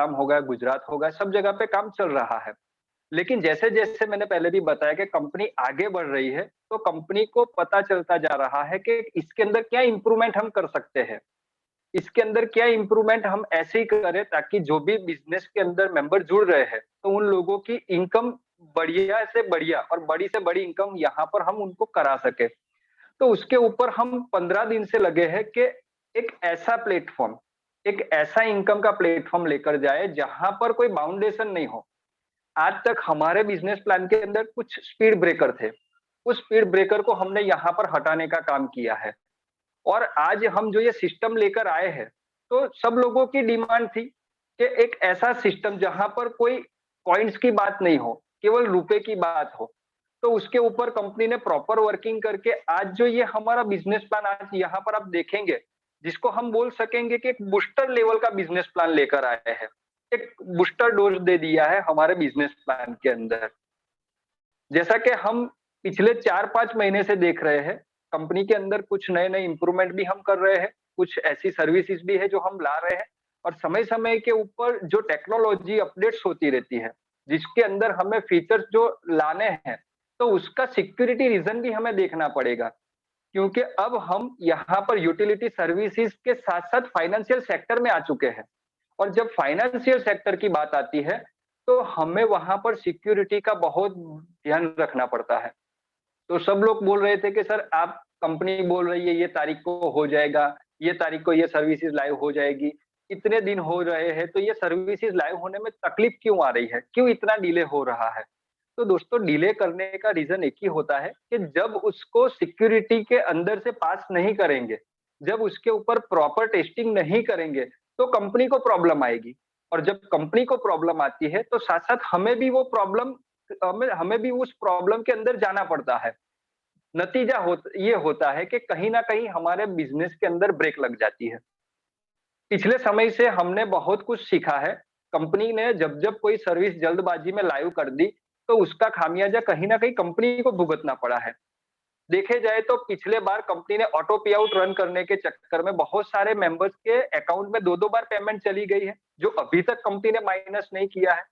आसाम हो गया, गुजरात हो गया, सब जगह पे काम चल रहा है। लेकिन जैसे-जैसे मैंने पहले भी बताया कि कंपनी आगे बढ़ रही है, तो कंपनी को पता चलता जा रहा है कि इसके अंदर क्या इम्प्रूवमेंट हम कर सकते हैं। इसके अंदर क्या इम्प्रूवमेंट हम ऐसे ही करें ताकि जो भी बिज़नेस के अंदर मेंबर जुड़ रहे हैं, तो उन लोगों की इनकम बढ़िया से बढ़िया और बड़ी से बड़ी इनकम यहाँ पर हम उनको करा सकें। तो उसके ऊपर हम 15 दिन से लगे हैं कि एक ऐसा प्लेटफ़ॉर्म, एक ऐसा इनकम का प्लेटफ़ॉर्म लेकर जाए जहाँ पर कोई बाउंडेशन नहीं हो। आज तक हमारे बिज़नेस प्लान के अंदर कुछ स्पीड ब्रेकर थे। उस स्पीड ब्रेकर को हमने यहाँ पर हटाने का काम किया है। और आज हम जो ये सिस्टम लेकर आए हैं, तो सब लोगों की डिमांड थी कि एक ऐसा सिस्टम जहाँ पर कोई कॉइन्स की बात नहीं हो, केवल रुपए की बात हो। तो उसके ऊपर कंपनी ने प्रॉपर वर्किंग करके आज जो ये हमारा बिज़नेस प्लान आज यहाँ पर आप देखेंगे, जिसको हम बोल सकेंगे कि एक बूस्टर लेवल का बिज़नेस प्लान लेकर आए हैं। एक बूस्टर डोज़ दे दिया है हमारे बिज़नेस प्लान के अंदर। जैसा कि हम पिछले 4-5 महीने से देख रहे हैं, कंपनी के अंदर कुछ नए-नए इम्प्रूवमेंट भी हम कर रहे हैं, कुछ ऐसी सर्विसेज़ भी है जो हम ला रहे हैं और समय-समय के ऊपर जो टेक्नोलॉजी अपडेट्स होती रहती है, जिसके अंदर हमें फीचर्स जो लाने हैं, तो उसका सिक्योरिटी रीज़न भी हमें देखना पड़ेगा। क्योंकि अब हम यहाँ पर यूटिलिटी सर्विसेज़ के साथ-साथ फाइनेंशियल सेक्टर में आ चुके हैं और जब फाइनेंशियल सेक्टर की बात आती है, तो हमें वहाँ पर सिक्योरिटी का बहुत ध्यान रखना पड़ता है। तो सब लोग बोल रहे थे कि सर आप कंपनी बोल रही है ये तारीख को हो जाएगा, ये तारीख को ये सर्विसेज़ लाइव हो जाएगी। इतने दिन हो रहे हैं, तो ये सर्विसेज़ लाइव होने में तकलीफ क्यों आ रही है? क्यों इतना डिले हो रहा है? तो दोस्तों डिले करने का रीज़न एक ही होता है कि जब उसको सिक्योरिटी के अंदर से पास नहीं करेंगे, जब उसके ऊपर प्रॉपर टेस्टिंग नहीं करेंगे, तो कंपनी को प्रॉब्लम आएगी और जब कंपनी को प्रॉब्लम आती है, तो साथ-साथ हमें भी वो प्रॉब्लम हमें हमें भी उस प्रॉब्लम के अंदर जाना पड़ता है। नतीजा ये होता है कि कहीं न कहीं हमारे बिज़नेस के अंदर ब्रेक लग जाती है। पिछले समय से हमने बहुत कुछ सीखा है। कंपनी ने जब-जब कोई सर्विस जल्दबाज़ी में लाइव कर दी, तो उसका खामियाज़ा कहीं न कहीं कंपनी को भुगतना पड़ा है। देखे जाए तो पिछले बार कंपनी ने ऑटो पे आउट रन करने के चक्कर में बहुत सारे मेंबर्स के अकाउंट में 2-2 बार पेमेंट चली गई है, जो अभी तक कंपनी ने माइनस नहीं किया है।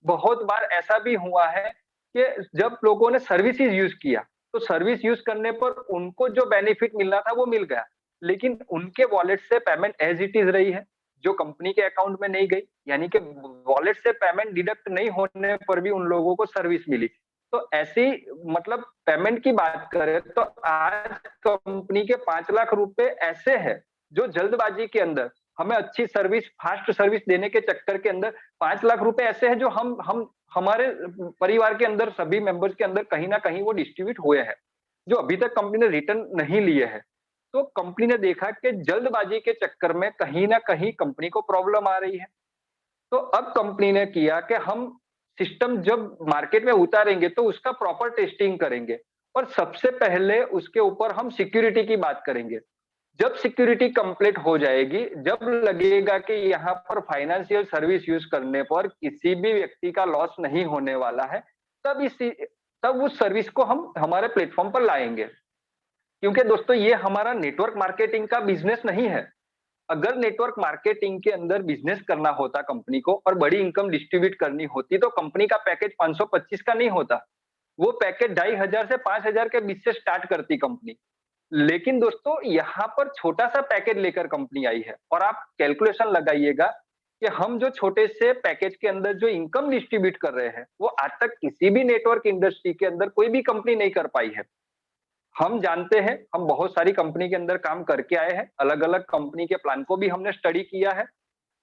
बहुत बार ऐसा भी हुआ है कि जब लोगों ने सर्विसेज़ यूज़ किया, तो सर्विस यूज़ करने पर उनको जो बेनिफिट मिलना था वो मिल गया। लेकिन उनके वॉलेट से पेमेंट एज़ इट इज़ रही है, जो कंपनी के अकाउंट में नहीं गई। यानी कि वॉलेट से पेमेंट डिडक्ट नहीं होने पर भी उन लोगों को सर्विस मिली। तो ऐसी मतलब पेमेंट की बात करें तो आज कंपनी के 5 लाख रुपए ऐसे हैं, जो जल्दबाज़ी के अंदर हमें अच्छी सर्विस, फास्ट सर्विस देने के चक्कर के अंदर 5 लाख रुपए ऐसे हैं जो हम हमारे परिवार के अंदर सभी मेंबर्स के अंदर कहीं न कहीं वो डिस्ट्रीब्यूट हुए हैं, जो अभी तक कंपनी ने रिटर्न नहीं लिए हैं। तो कंपनी ने देखा कि जल्दबाजी के चक्कर में कहीं न कहीं कंपनी को प्रॉब्लम आ रही है। तो अब कंपनी ने किया कि हम सिस्टम जब मार्केट में उतारेंगे तो उसका प्रॉपर टेस्टिंग करेंगे और सबसे पहले उसके ऊपर हम सिक्योरिटी की बात करेंगे। जब सिक्योरिटी कंप्लीट हो जाएगी, जब लगेगा कि यहाँ पर फाइनेंशियल सर्विस यूज़ करने पर किसी भी व्यक्ति का लॉस नहीं होने वाला है, तब तब उस सर्विस को हम हमारे प्लेटफ़ॉर्म पर लाएँगे। क्योंकि दोस्तों ये हमारा नेटवर्क मार्केटिंग का बिज़नेस नहीं है। अगर नेटवर्क मार्केटिंग के अंदर बिज़नेस करना होता कंपनी को और बड़ी इनकम डिस्ट्रीब्यूट करनी होती, तो कंपनी का पैकेज 525 का नहीं होता। वो पैकेज 2500 से 5000 के बीच से स्टार्ट करती कंपनी। लेकिन दोस्तों यहाँ पर छोटा-सा पैकेज लेकर कंपनी आई है और आप कैलकुलेशन लगाइएगा कि हम जो छोटे से पैकेज के अंदर जो इनकम डिस्ट्रीब्यूट कर रहे हैं, वो आज तक किसी भी नेटवर्क इंडस्ट्री के अंदर कोई भी कंपनी नहीं कर पाई है। हम जानते हैं, हम बहुत सारी कंपनी के अंदर काम करके आए हैं, अलग-अलग कंपनी के प्लान को भी हमने स्टडी किया है,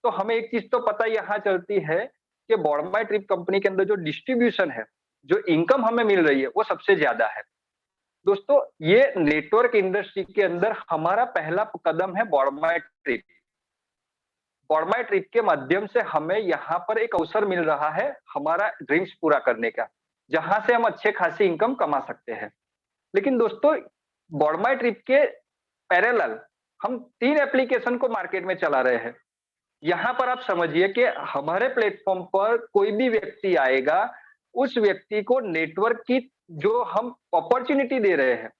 तो हमें एक चीज़ तो पता यहाँ चलती है कि बॉर्डमाई ट्रिप कंपनी के अंदर जो डिस्ट्रीब्यूशन है, जो इनकम हमें मिल रही है, वो सबसे ज़्यादा है। दोस्तों, ये नेटवर्क इंडस्ट्री के अंदर हमारा पहला कदम है बॉर्डमाई ट्रिप। बॉर्डमाई ट्रिप के माध्यम से हमें यहाँ पर एक अवसर मिल रहा है, हमारा ड्रीम्स पूरा करने का, जहाँ से हम अच्छे खासी इनकम कमा सकते हैं। लेकिन दोस्तों, बॉडमाई ट्रिप के पैरेलल हम 3 एप्लीकेशन को मार्केट में चला रहे हैं। यहाँ पर आप समझिए कि हमारे प्लेटफ़ॉर्म पर कोई भी व्यक्ति आएगा, उस व्यक्ति को नेटवर्क की जो हम अपॉर्च्युनिटी दे रहे हैं,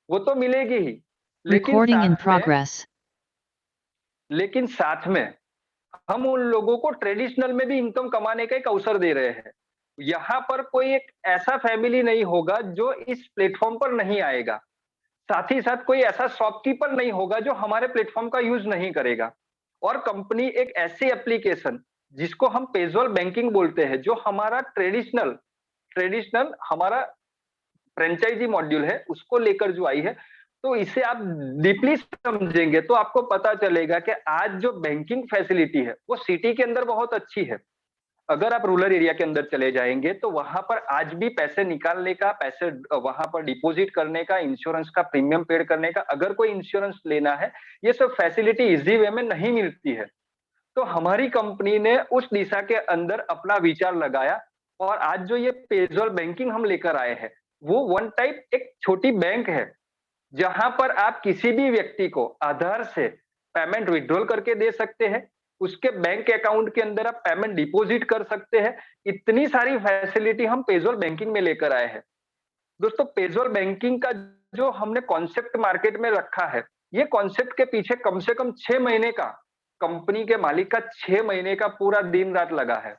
वो तो मिलेगी ही, लेकिन Recording in साथ में progress. लेकिन साथ में हम उन लोगों को ट्रेडिशनल में भी इनकम कमाने का एक अवसर दे रहे हैं। यहाँ पर कोई एक ऐसा फैमिली नहीं होगा जो इस प्लेटफॉर्म पर नहीं आएगा। साथ ही साथ कोई ऐसा शॉपकीपर नहीं होगा जो हमारे प्लेटफॉर्म का यूज नहीं करेगा। और कंपनी एक ऐसी एप्लीकेशन जिसको हम पेजल बैंकिंग बोलते हैं, जो हमारा ट्रेडिशनल ट्रेडिशनल हमारा फ्रेंचाइजी मॉड्यूल है, उसको लेकर जो आई है, तो इसे आप डीपली समझेंगे तो आपको पता चलेगा कि आज जो बैंकिंग फैसिलिटी है वो सिटी के अंदर बहुत अच्छी है। अगर आप रूरल एरिया के अंदर चले जाएंगे तो वहां पर आज भी पैसे निकालने का, पैसे वहां पर डिपॉजिट करने का, इंश्योरेंस का प्रीमियम पेड करने का, अगर कोई इंश्योरेंस लेना है, ये सब फैसिलिटी इजी वे में नहीं मिलती है। तो हमारी कंपनी ने उस दिशा के अंदर अपना विचार लगाया और आज जो ये पेजल बैंकिंग हम लेकर आए हैं, वो वन टाइप एक छोटी बैंक है, जहां पर आप किसी भी व्यक्ति को आधार से पेमेंट विड्रॉल करके दे सकते हैं, उसके बैंक अकाउंट के अंदर आप पेमेंट डिपॉजिट कर सकते हैं। इतनी सारी फैसिलिटी हम पेजल बैंकिंग में लेकर आए हैं। दोस्तों, पेजल बैंकिंग का जो हमने कॉन्सेप्ट मार्केट में रखा है, ये कॉन्सेप्ट के पीछे कम से कम 6 महीने का, कंपनी के मालिक का 6 महीने का पूरा दिन रात लगा है।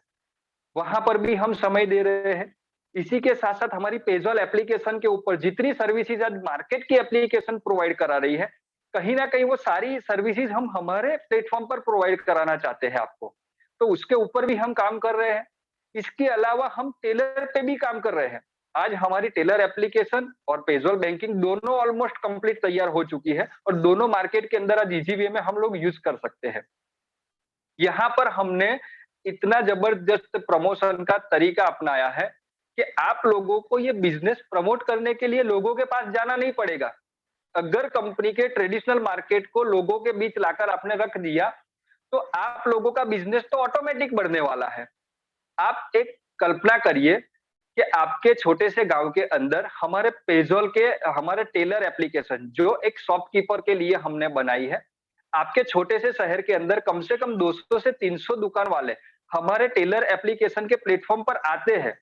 वहां पर भी हम समय दे रहे हैं। इसी के साथ साथ हमारी पेजल एप्लीकेशन के ऊपर जितनी सर्विसेज आज मार्केट की एप्लीकेशन प्रोवाइड करा रही है, कहीं ना कहीं वो सारी सर्विसेज हम हमारे प्लेटफॉर्म पर प्रोवाइड कराना चाहते हैं आपको। तो उसके ऊपर भी हम काम कर रहे हैं। इसके अलावा हम टेलर पे भी काम कर रहे हैं। आज हमारी टेलर एप्लीकेशन और पेजल बैंकिंग दोनों ऑलमोस्ट कंप्लीट तैयार हो चुकी है और दोनों मार्केट के अंदर आज इजी वे में हम लोग यूज कर सकते हैं। यहाँ पर हमने इतना जबरदस्त प्रमोशन का तरीका अपनाया है कि आप लोगों को ये बिजनेस प्रमोट करने के लिए लोगों के पास जाना नहीं पड़ेगा। अगर कंपनी के ट्रेडिशनल मार्केट को लोगों के बीच लाकर आपने रख दिया, तो आप लोगों का बिजनेस तो ऑटोमेटिक बढ़ने वाला है। आप एक कल्पना करिए कि आपके छोटे से गांव के अंदर हमारे पेजल के हमारे टेलर एप्लीकेशन जो एक शॉपकीपर के लिए हमने बनाई है, आपके छोटे से शहर के अंदर कम से कम 200 से 300 दुकान वाले हमारे टेलर एप्लीकेशन के प्लेटफॉर्म पर आते हैं।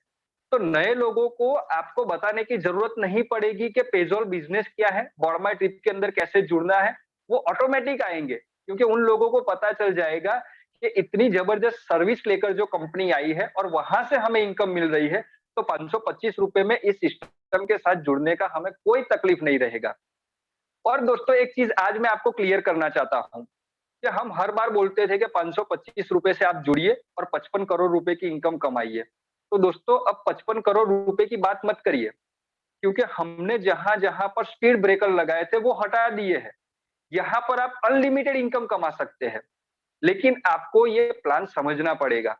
तो नए लोगों को आपको बताने की जरूरत नहीं पड़ेगी कि पेजल बिजनेस क्या है, बॉडमाई ट्रिप के अंदर कैसे जुड़ना है। वो ऑटोमेटिक आएंगे, क्योंकि उन लोगों को पता चल जाएगा कि इतनी जबरदस्त सर्विस लेकर जो कंपनी आई है और वहां से हमें इनकम मिल रही है, तो 525 रुपए में इस सिस्टम के साथ जुड़ने का हमें कोई तकलीफ नहीं रहेगा। और दोस्तों, एक चीज आज मैं आपको क्लियर करना चाहता हूँ कि हम हर बार बोलते थे कि 525 रुपए से आप जुड़िए और 55 करोड़ रुपए की इनकम कमाइए। तो दोस्तों, अब 55 करोड़ रुपए की बात मत करिए, क्योंकि हमने जहां जहां पर स्पीड ब्रेकर लगाए थे वो हटा दिए हैं। यहाँ पर आप अनलिमिटेड इनकम कमा सकते हैं, लेकिन आपको ये प्लान समझना पड़ेगा।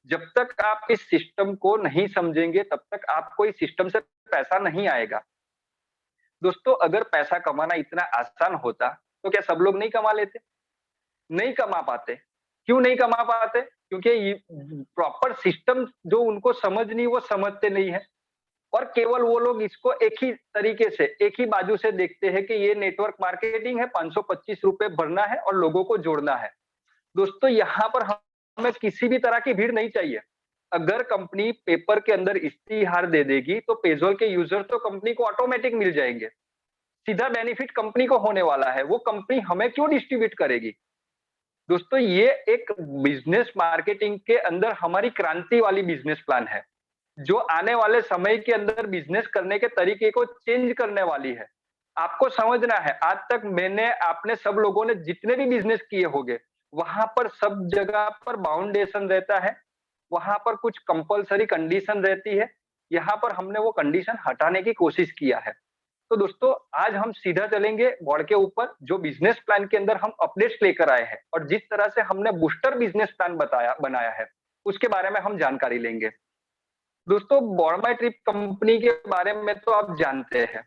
जब तक आप इस सिस्टम को नहीं समझेंगे, तब तक आपको इस सिस्टम से पैसा नहीं आएगा। दोस्तों, अगर पैसा कमाना इतना आसान होता, तो क्या सब लोग नहीं कमा लेते? नहीं कमा पाते। क्यों नहीं कमा पाते? क्योंकि ये प्रॉपर सिस्टम जो उनको समझनी, वो समझते नहीं है और केवल वो लोग इसको एक ही तरीके से, एक ही बाजू से देखते हैं कि ये नेटवर्क मार्केटिंग है, 525 रुपए भरना है और लोगों को जोड़ना है। दोस्तों, यहाँ पर हमें किसी भी तरह की भीड़ नहीं चाहिए। अगर कंपनी पेपर के अंदर इश्तिहार दे देगी, तो पेजल के यूजर तो कंपनी को ऑटोमेटिक मिल जाएंगे। सीधा बेनिफिट कंपनी को होने वाला है, वो कंपनी हमें क्यों डिस्ट्रीब्यूट करेगी? दोस्तों, ये एक बिजनेस मार्केटिंग के अंदर हमारी क्रांति वाली बिजनेस प्लान है, जो आने वाले समय के अंदर बिजनेस करने के तरीके को चेंज करने वाली है। आपको समझना है, आज तक मैंने, आपने सब लोगों ने जितने भी बिजनेस किए होंगे, वहां पर सब जगह पर बाउंडेशन रहता है, वहां पर कुछ कंपल्सरी कंडीशन रहती है। यहाँ पर हमने वो कंडीशन हटाने की कोशिश किया है। तो दोस्तों, आज हम सीधा चलेंगे बोर्ड के ऊपर, जो बिजनेस प्लान के अंदर हम अपडेट्स लेकर आए हैं और जिस तरह से हमने बूस्टर बिजनेस प्लान बनाया है, उसके बारे में हम जानकारी लेंगे। दोस्तों, बॉडमाई ट्रिप कंपनी के बारे में तो आप जानते हैं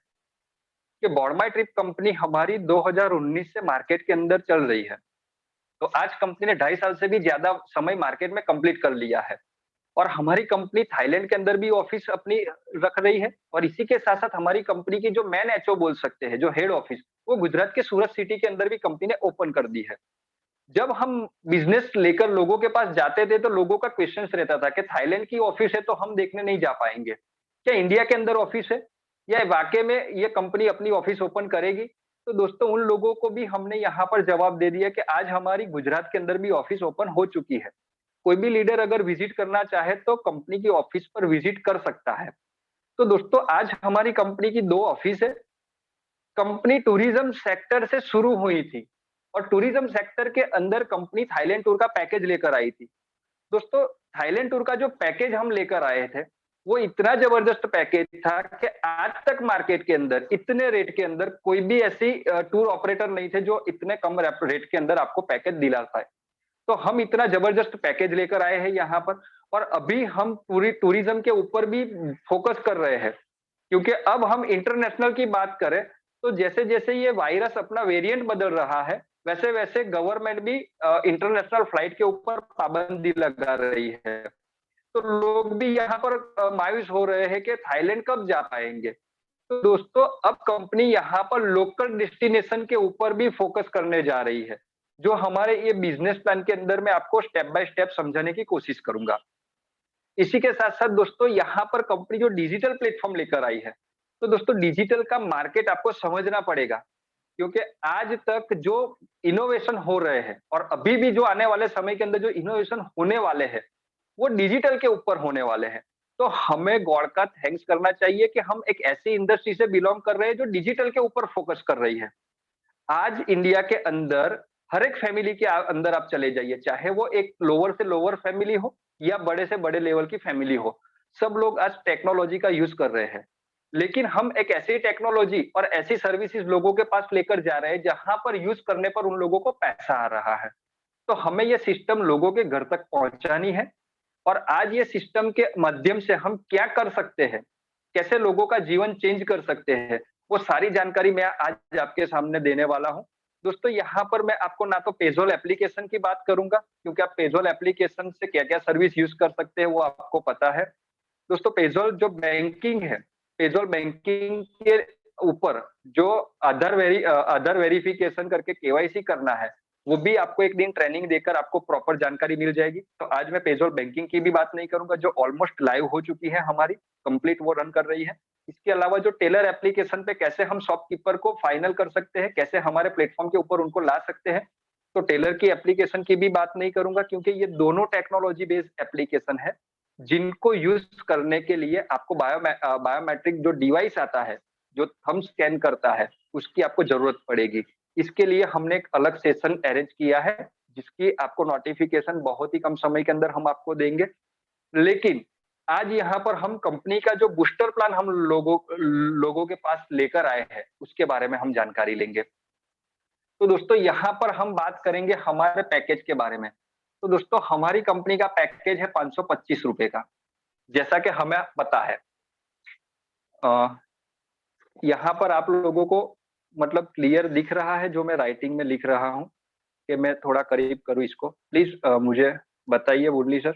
कि बॉडमाई ट्रिप कंपनी हमारी 2019 से मार्केट के अंदर चल रही है। तो आज कंपनी ने 2.5 साल से भी ज्यादा समय मार्केट में कंप्लीट कर लिया है और हमारी कंपनी थाईलैंड के अंदर भी ऑफिस अपनी रख रही है और इसी के साथ साथ हमारी कंपनी की जो मेन एचओ बोल सकते हैं, जो हेड ऑफिस, वो गुजरात के सूरत सिटी के अंदर भी कंपनी ने ओपन कर दी है। जब हम बिजनेस लेकर लोगों के पास जाते थे, तो लोगों का क्वेश्चन रहता था कि थाईलैंड की ऑफिस है तो हम देखने नहीं जा पाएंगे, क्या इंडिया के अंदर ऑफिस है या वाकई में ये कंपनी अपनी ऑफिस ओपन करेगी? तो दोस्तों उन लोगों को भी हमने यहाँ पर जवाब दे दिया कि आज हमारी गुजरात के अंदर भी ऑफिस ओपन हो चुकी है। कोई भी लीडर अगर विजिट करना चाहे तो कंपनी की ऑफिस पर विजिट कर सकता है। तो दोस्तों आज हमारी कंपनी की 2 ऑफिस है। कंपनी टूरिज्म सेक्टर से शुरू हुई थी और टूरिज्म सेक्टर के अंदर कंपनी थाईलैंड टूर का पैकेज लेकर आई थी। दोस्तों थाईलैंड टूर का जो पैकेज हम लेकर आए थे, वो इतना जबरदस्त पैकेज था कि आज तक मार्केट के अंदर इतने रेट के अंदर कोई भी ऐसी टूर ऑपरेटर नहीं थे जो इतने कम रेट के अंदर आपको पैकेज दिला पाए। तो हम इतना जबरदस्त पैकेज लेकर आए हैं यहाँ पर, और अभी हम पूरी टूरिज्म के ऊपर भी फोकस कर रहे हैं, क्योंकि अब हम इंटरनेशनल की बात करें तो जैसे जैसे ये वायरस अपना वेरिएंट बदल रहा है, वैसे वैसे गवर्नमेंट भी इंटरनेशनल फ्लाइट के ऊपर पाबंदी लगा रही है। तो लोग भी यहाँ पर मायूस हो रहे हैं कि थाईलैंड कब जा पाएंगे। तो दोस्तों अब कंपनी यहाँ पर लोकल डेस्टिनेशन के ऊपर भी फोकस करने जा रही है, जो हमारे ये बिजनेस प्लान के अंदर मैं आपको स्टेप बाय स्टेप समझाने की कोशिश करूंगा। इसी के साथ साथ दोस्तों यहाँ पर कंपनी जो डिजिटल प्लेटफॉर्म लेकर आई है, तो दोस्तों डिजिटल का मार्केट आपको समझना पड़ेगा, क्योंकि आज तक जो इनोवेशन हो रहे हैं और अभी भी जो आने वाले समय के अंदर जो इनोवेशन होने वाले हैं, वो डिजिटल के ऊपर होने वाले हैं। तो हमें गॉड का थैंक्स करना चाहिए कि हम एक ऐसी इंडस्ट्री से बिलोंग कर रहे हैं जो डिजिटल के ऊपर फोकस कर रही है। आज इंडिया के अंदर हर एक फैमिली के अंदर आप चले जाइए, चाहे वो एक लोअर से लोअर फैमिली हो या बड़े से बड़े लेवल की फैमिली हो, सब लोग आज टेक्नोलॉजी का यूज कर रहे हैं। लेकिन हम एक ऐसी टेक्नोलॉजी और ऐसी सर्विसेज लोगों के पास लेकर जा रहे हैं जहां पर यूज करने पर उन लोगों को पैसा आ रहा है। तो हमें यह सिस्टम लोगों के घर तक पहुंचानी है, और आज ये सिस्टम के माध्यम से हम क्या कर सकते हैं, कैसे लोगों का जीवन चेंज कर सकते हैं, वो सारी जानकारी मैं आज आपके सामने देने वाला हूँ। दोस्तों यहाँ पर मैं आपको ना तो पेज़ोल एप्लीकेशन की बात करूंगा, क्योंकि आप पेज़ोल एप्लीकेशन से क्या-क्या सर्विस यूज कर सकते हैं वो आपको पता है। दोस्तों पेज़ोल जो बैंकिंग है, पेज़ोल बैंकिंग के ऊपर जो आधार वेरिफिकेशन करके केवाईसी करना है, वो भी आपको एक दिन ट्रेनिंग देकर आपको प्रॉपर जानकारी मिल जाएगी। तो आज मैं पेज़ोल बैंकिंग की भी बात नहीं करूंगा, जो ऑलमोस्ट लाइव हो चुकी है हमारी, कंप्लीट वो रन कर रही है। इसके अलावा जो टेलर एप्लीकेशन पे कैसे हम शॉपकीपर को फाइनल कर सकते हैं, कैसे हमारे प्लेटफॉर्म के ऊपर उनको ला सकते हैं, तो टेलर की एप्लीकेशन की भी बात नहीं करूंगा, क्योंकि ये दोनों टेक्नोलॉजी बेस्ड एप्लीकेशन है, जिनको यूज करने के लिए आपको बायोमेट्रिक जो डिवाइस आता है, जो थंब स्कैन करता है, उसकी आपको जरूरत पड़ेगी। इसके लिए हमने एक अलग सेशन अरेंज किया है, जिसकी आपको नोटिफिकेशन बहुत ही कम समय के अंदर हम आपको देंगे। लेकिन आज यहाँ पर हम कंपनी का जो बूस्टर प्लान हम लोगों के पास लेकर आए हैं, उसके बारे में हम जानकारी लेंगे। तो दोस्तों यहाँ पर हम बात करेंगे हमारे पैकेज के बारे में। तो दोस्तों हमारी कंपनी का पैकेज है 525 रुपए का, जैसा कि हमें पता है। यहाँ पर आप लोगों को मतलब क्लियर दिख रहा है जो मैं राइटिंग में लिख रहा हूँ, कि मैं थोड़ा करीब करूँ इसको? प्लीज मुझे बताइए मुरली सर।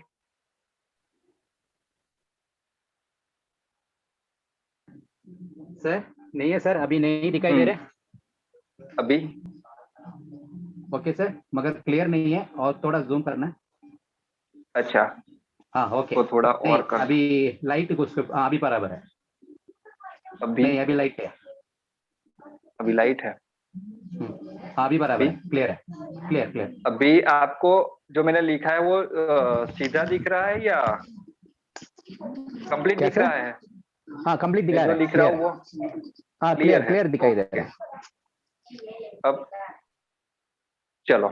सर नहीं है सर, अभी नहीं दिखाई दे रहे। अभी ओके सर, मगर क्लियर नहीं है और थोड़ा जूम करना है। अच्छा हाँ ओके, तो थोड़ा और कर। अभी लाइट कुछ अभी बराबर है। अभी नहीं अभी लाइट है, अभी लाइट है, अभी बराबर है, क्लियर है, क्लियर क्लियर। अभी आपको जो मैंने लिखा है वो सीधा दिख रहा है या कंप्लीट दिख रहा है? हाँ कंप्लीट दिखा रहा है, लिख रहा हूँ वो हाँ क्लियर क्लियर दिखाई दे रहा है। अब चलो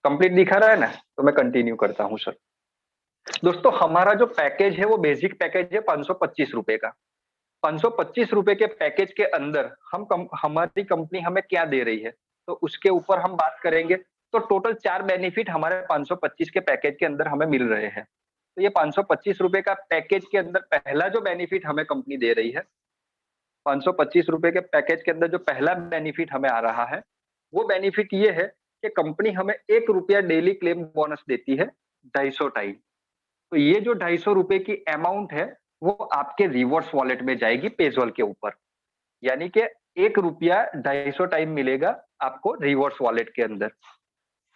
कंप्लीट दिखा रहा है ना, तो मैं कंटिन्यू करता हूँ सर। दोस्तों हमारा जो पैकेज है वो बेसिक पैकेज है 525 रुपए का। 525 रुपए के पैकेज के अंदर हमारी कंपनी हमें क्या दे रही है, तो उसके ऊपर हम बात करेंगे। तो टोटल 4 बेनिफिट हमारे 525 के पैकेज के अंदर हमें मिल रहे हैं। तो ये 525 रुपए का पैकेज के अंदर पहला जो बेनिफिट हमें कंपनी दे रही है, 525 रुपए के पैकेज के अंदर जो पहला बेनिफिट हमें आ रहा है, वो बेनिफिट ये है कि कंपनी हमें 1 रुपया डेली क्लेम बोनस देती है 250 टाइम। तो ये जो 250 रुपए की अमाउंट है, वो आपके रिवॉर्ड्स वॉलेट में जाएगी पेज़ोल के ऊपर, यानी कि 1 रुपया 250 टाइम मिलेगा आपको रिवॉर्ड्स वॉलेट के अंदर।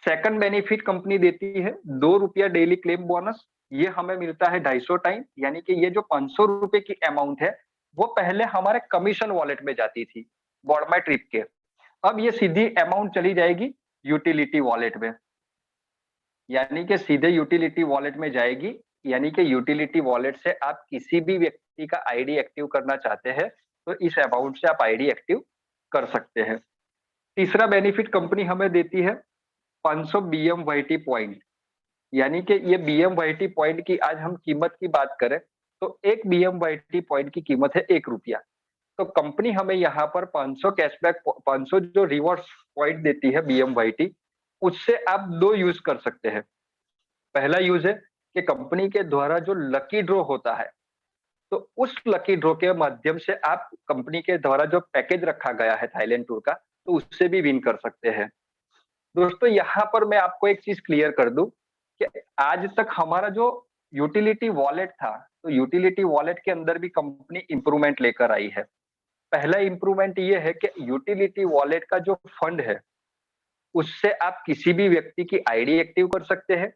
सेकंड बेनिफिट कंपनी देती है 2 रुपया डेली क्लेम बोनस, ये हमें मिलता है 250 टाइम, यानी कि ये जो 500 रुपए की अमाउंट है, वो पहले हमारे कमीशन वॉलेट में जाती थी बॉडमाई ट्रिप के। अब ये सीधी अमाउंट चली जाएगी यूटिलिटी वॉलेट में, यानी कि सीधे यूटिलिटी वॉलेट में जाएगी। यानी कि यूटिलिटी वॉलेट से आप किसी भी व्यक्ति का आईडी एक्टिव करना चाहते हैं तो इस अमाउंट से आप आईडी एक्टिव कर सकते हैं। तीसरा बेनिफिट कंपनी हमें देती है 500 बीएमवाईटी पॉइंट। यानी कि ये बीएमवाईटी पॉइंट की आज हम कीमत की बात करें तो एक बीएमवाईटी पॉइंट की कीमत है 1 रुपया। तो कंपनी हमें यहाँ पर 500 कैशबैक 500 जो रिवॉर्ड पॉइंट देती है बीएमवाईटी, उससे आप 2 यूज कर सकते हैं। पहला यूज है कि कंपनी के द्वारा जो लकी ड्रॉ होता है, तो उस लकी ड्रॉ के माध्यम से आप कंपनी के द्वारा जो पैकेज रखा गया है थाईलैंड टूर का, तो उससे भी विन कर सकते हैं। दोस्तों यहाँ पर मैं आपको एक चीज क्लियर कर दूं कि आज तक हमारा जो यूटिलिटी वॉलेट था, तो यूटिलिटी वॉलेट के अंदर भी कंपनी इंप्रूवमेंट लेकर आई है। पहला इंप्रूवमेंट ये है कि यूटिलिटी वॉलेट का जो फंड है, उससे आप किसी भी व्यक्ति की आईडी एक्टिव कर सकते हैं।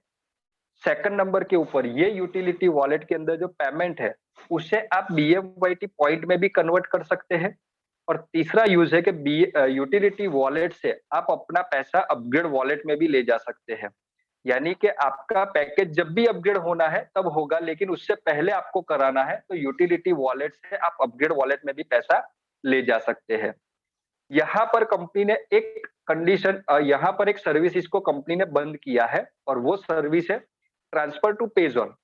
सेकंड नंबर के ऊपर ये यूटिलिटी वॉलेट के अंदर जो पेमेंट है, उसे आप बीएमवाईटी पॉइंट में भी कन्वर्ट कर सकते हैं। और तीसरा यूज है कि यूटिलिटी वॉलेट से आप अपना पैसा अपग्रेड वॉलेट में भी ले जा सकते हैं। यानी कि आपका पैकेज जब भी अपग्रेड होना है तब होगा, लेकिन उससे पहले आपको कराना है तो यूटिलिटी वॉलेट से आप अपग्रेड वॉलेट में भी पैसा ले जा सकते हैं। यहाँ पर कंपनी ने एक कंडीशन, यहाँ पर एक सर्विस इसको कंपनी ने बंद किया है और वो सर्विस है ट्रांसफर टू पेजॉल।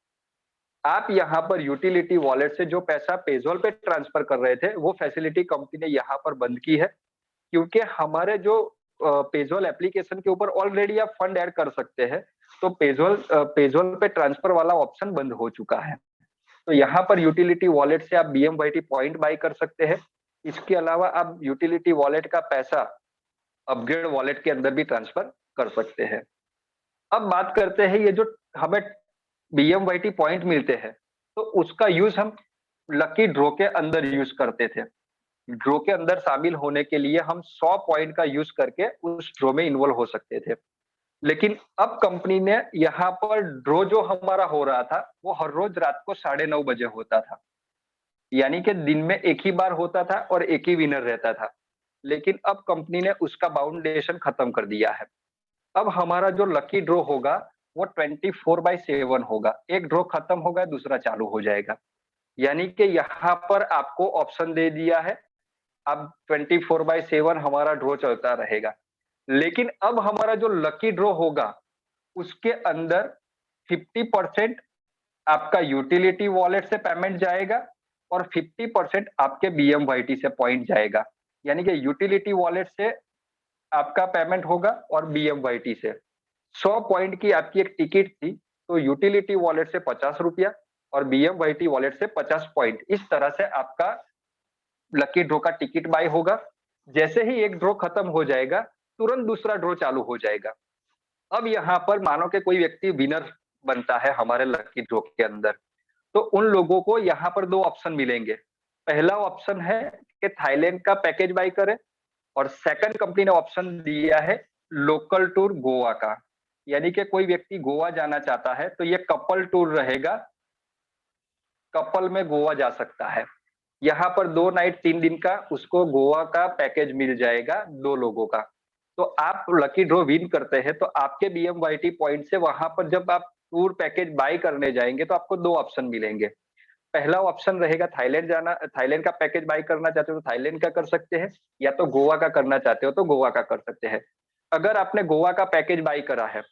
आप यहाँ पर यूटिलिटी वॉलेट से जो पैसा पेजॉल पे ट्रांसफर कर रहे थे, वो फैसिलिटी कंपनी ने यहाँ पर बंद की है, क्योंकि हमारे जो पेजॉल एप्लीकेशन के ऊपर ऑलरेडी आप फंड ऐड कर सकते हैं, तो पेजॉल पे ट्रांसफर वाला ऑप्शन बंद हो चुका है। तो यहाँ पर यूटिलिटी वॉलेट से आप बीएमवाईटी पॉइंट बाय कर सकते हैं। इसके अलावा आप यूटिलिटी वॉलेट का पैसा अपग्रेड वॉलेट के अंदर भी ट्रांसफर कर सकते हैं। अब बात करते हैं ये जो हमें बीएमवाईटी पॉइंट मिलते हैं, तो उसका यूज हम लकी ड्रॉ के अंदर यूज करते थे। ड्रॉ के अंदर शामिल होने के लिए हम 100 पॉइंट का यूज करके उस ड्रॉ में इन्वॉल्व हो सकते थे। लेकिन अब कंपनी ने यहाँ पर ड्रॉ जो हमारा हो रहा था, वो हर रोज रात को 9:30 बजे होता था। यानी कि दिन में एक ही बार होता था और एक ही विनर रहता था। लेकिन अब कंपनी ने उसका बाउंडेशन खत्म कर दिया है। अब हमारा जो लकी ड्रॉ होगा वो 24/7 होगा। एक ड्रॉ खत्म होगा, दूसरा चालू हो जाएगा। यानी कि यहाँ पर आपको ऑप्शन दे दिया है, अब 24/7 हमारा ड्रॉ चलता रहेगा। लेकिन अब हमारा जो लकी ड्रॉ होगा, उसके अंदर 50% आपका यूटिलिटी वॉलेट से पेमेंट जाएगा और 50% आपके बीएमवाईटी से पॉइंट जाएगा। यानी कि यूटिलिटी वॉलेट से आपका पेमेंट होगा और बीएमवाईटी से 100 पॉइंट की आपकी एक टिकट थी, तो यूटिलिटी वॉलेट से 50 रुपया और बीएमवाईटी वॉलेट से 50 पॉइंट। इस तरह से आपका लकी ड्रॉ का टिकट बाय होगा। जैसे ही एक ड्रॉ खत्म हो जाएगा, तुरंत दूसरा ड्रॉ चालू हो जाएगा। अब यहाँ पर मानो कि कोई व्यक्ति विनर बनता है हमारे लकी ड्रॉ के अंदर, तो उन लोगों को यहाँ पर 2 ऑप्शन मिलेंगे। पहला ऑप्शन है कि थाईलैंड का पैकेज बाय करें और सेकंड कंपनी ने ऑप्शन दिया है लोकल टूर गोवा का। यानी कि कोई व्यक्ति गोवा जाना चाहता है तो ये कपल टूर रहेगा, कपल में गोवा जा सकता है। यहाँ पर 2 नाइट 3 दिन का उसको गोवा का पैकेज मिल जाएगा 2 लोगों का। तो आप लकी ड्रॉ विन करते हैं तो आपके बीएमवाईटी पॉइंट से वहां पर जब आप टूर पैकेज बाय करने जाएंगे तो आपको 2 ऑप्शन मिलेंगे। पहला ऑप्शन रहेगा थाईलैंड का पैकेज बाय करना चाहते हो तो थाईलैंड का कर सकते हैं, या तो गोवा का करना चाहते हो तो गोवा का कर सकते हैं। अगर आपने गोवा का पैकेज बाय करा है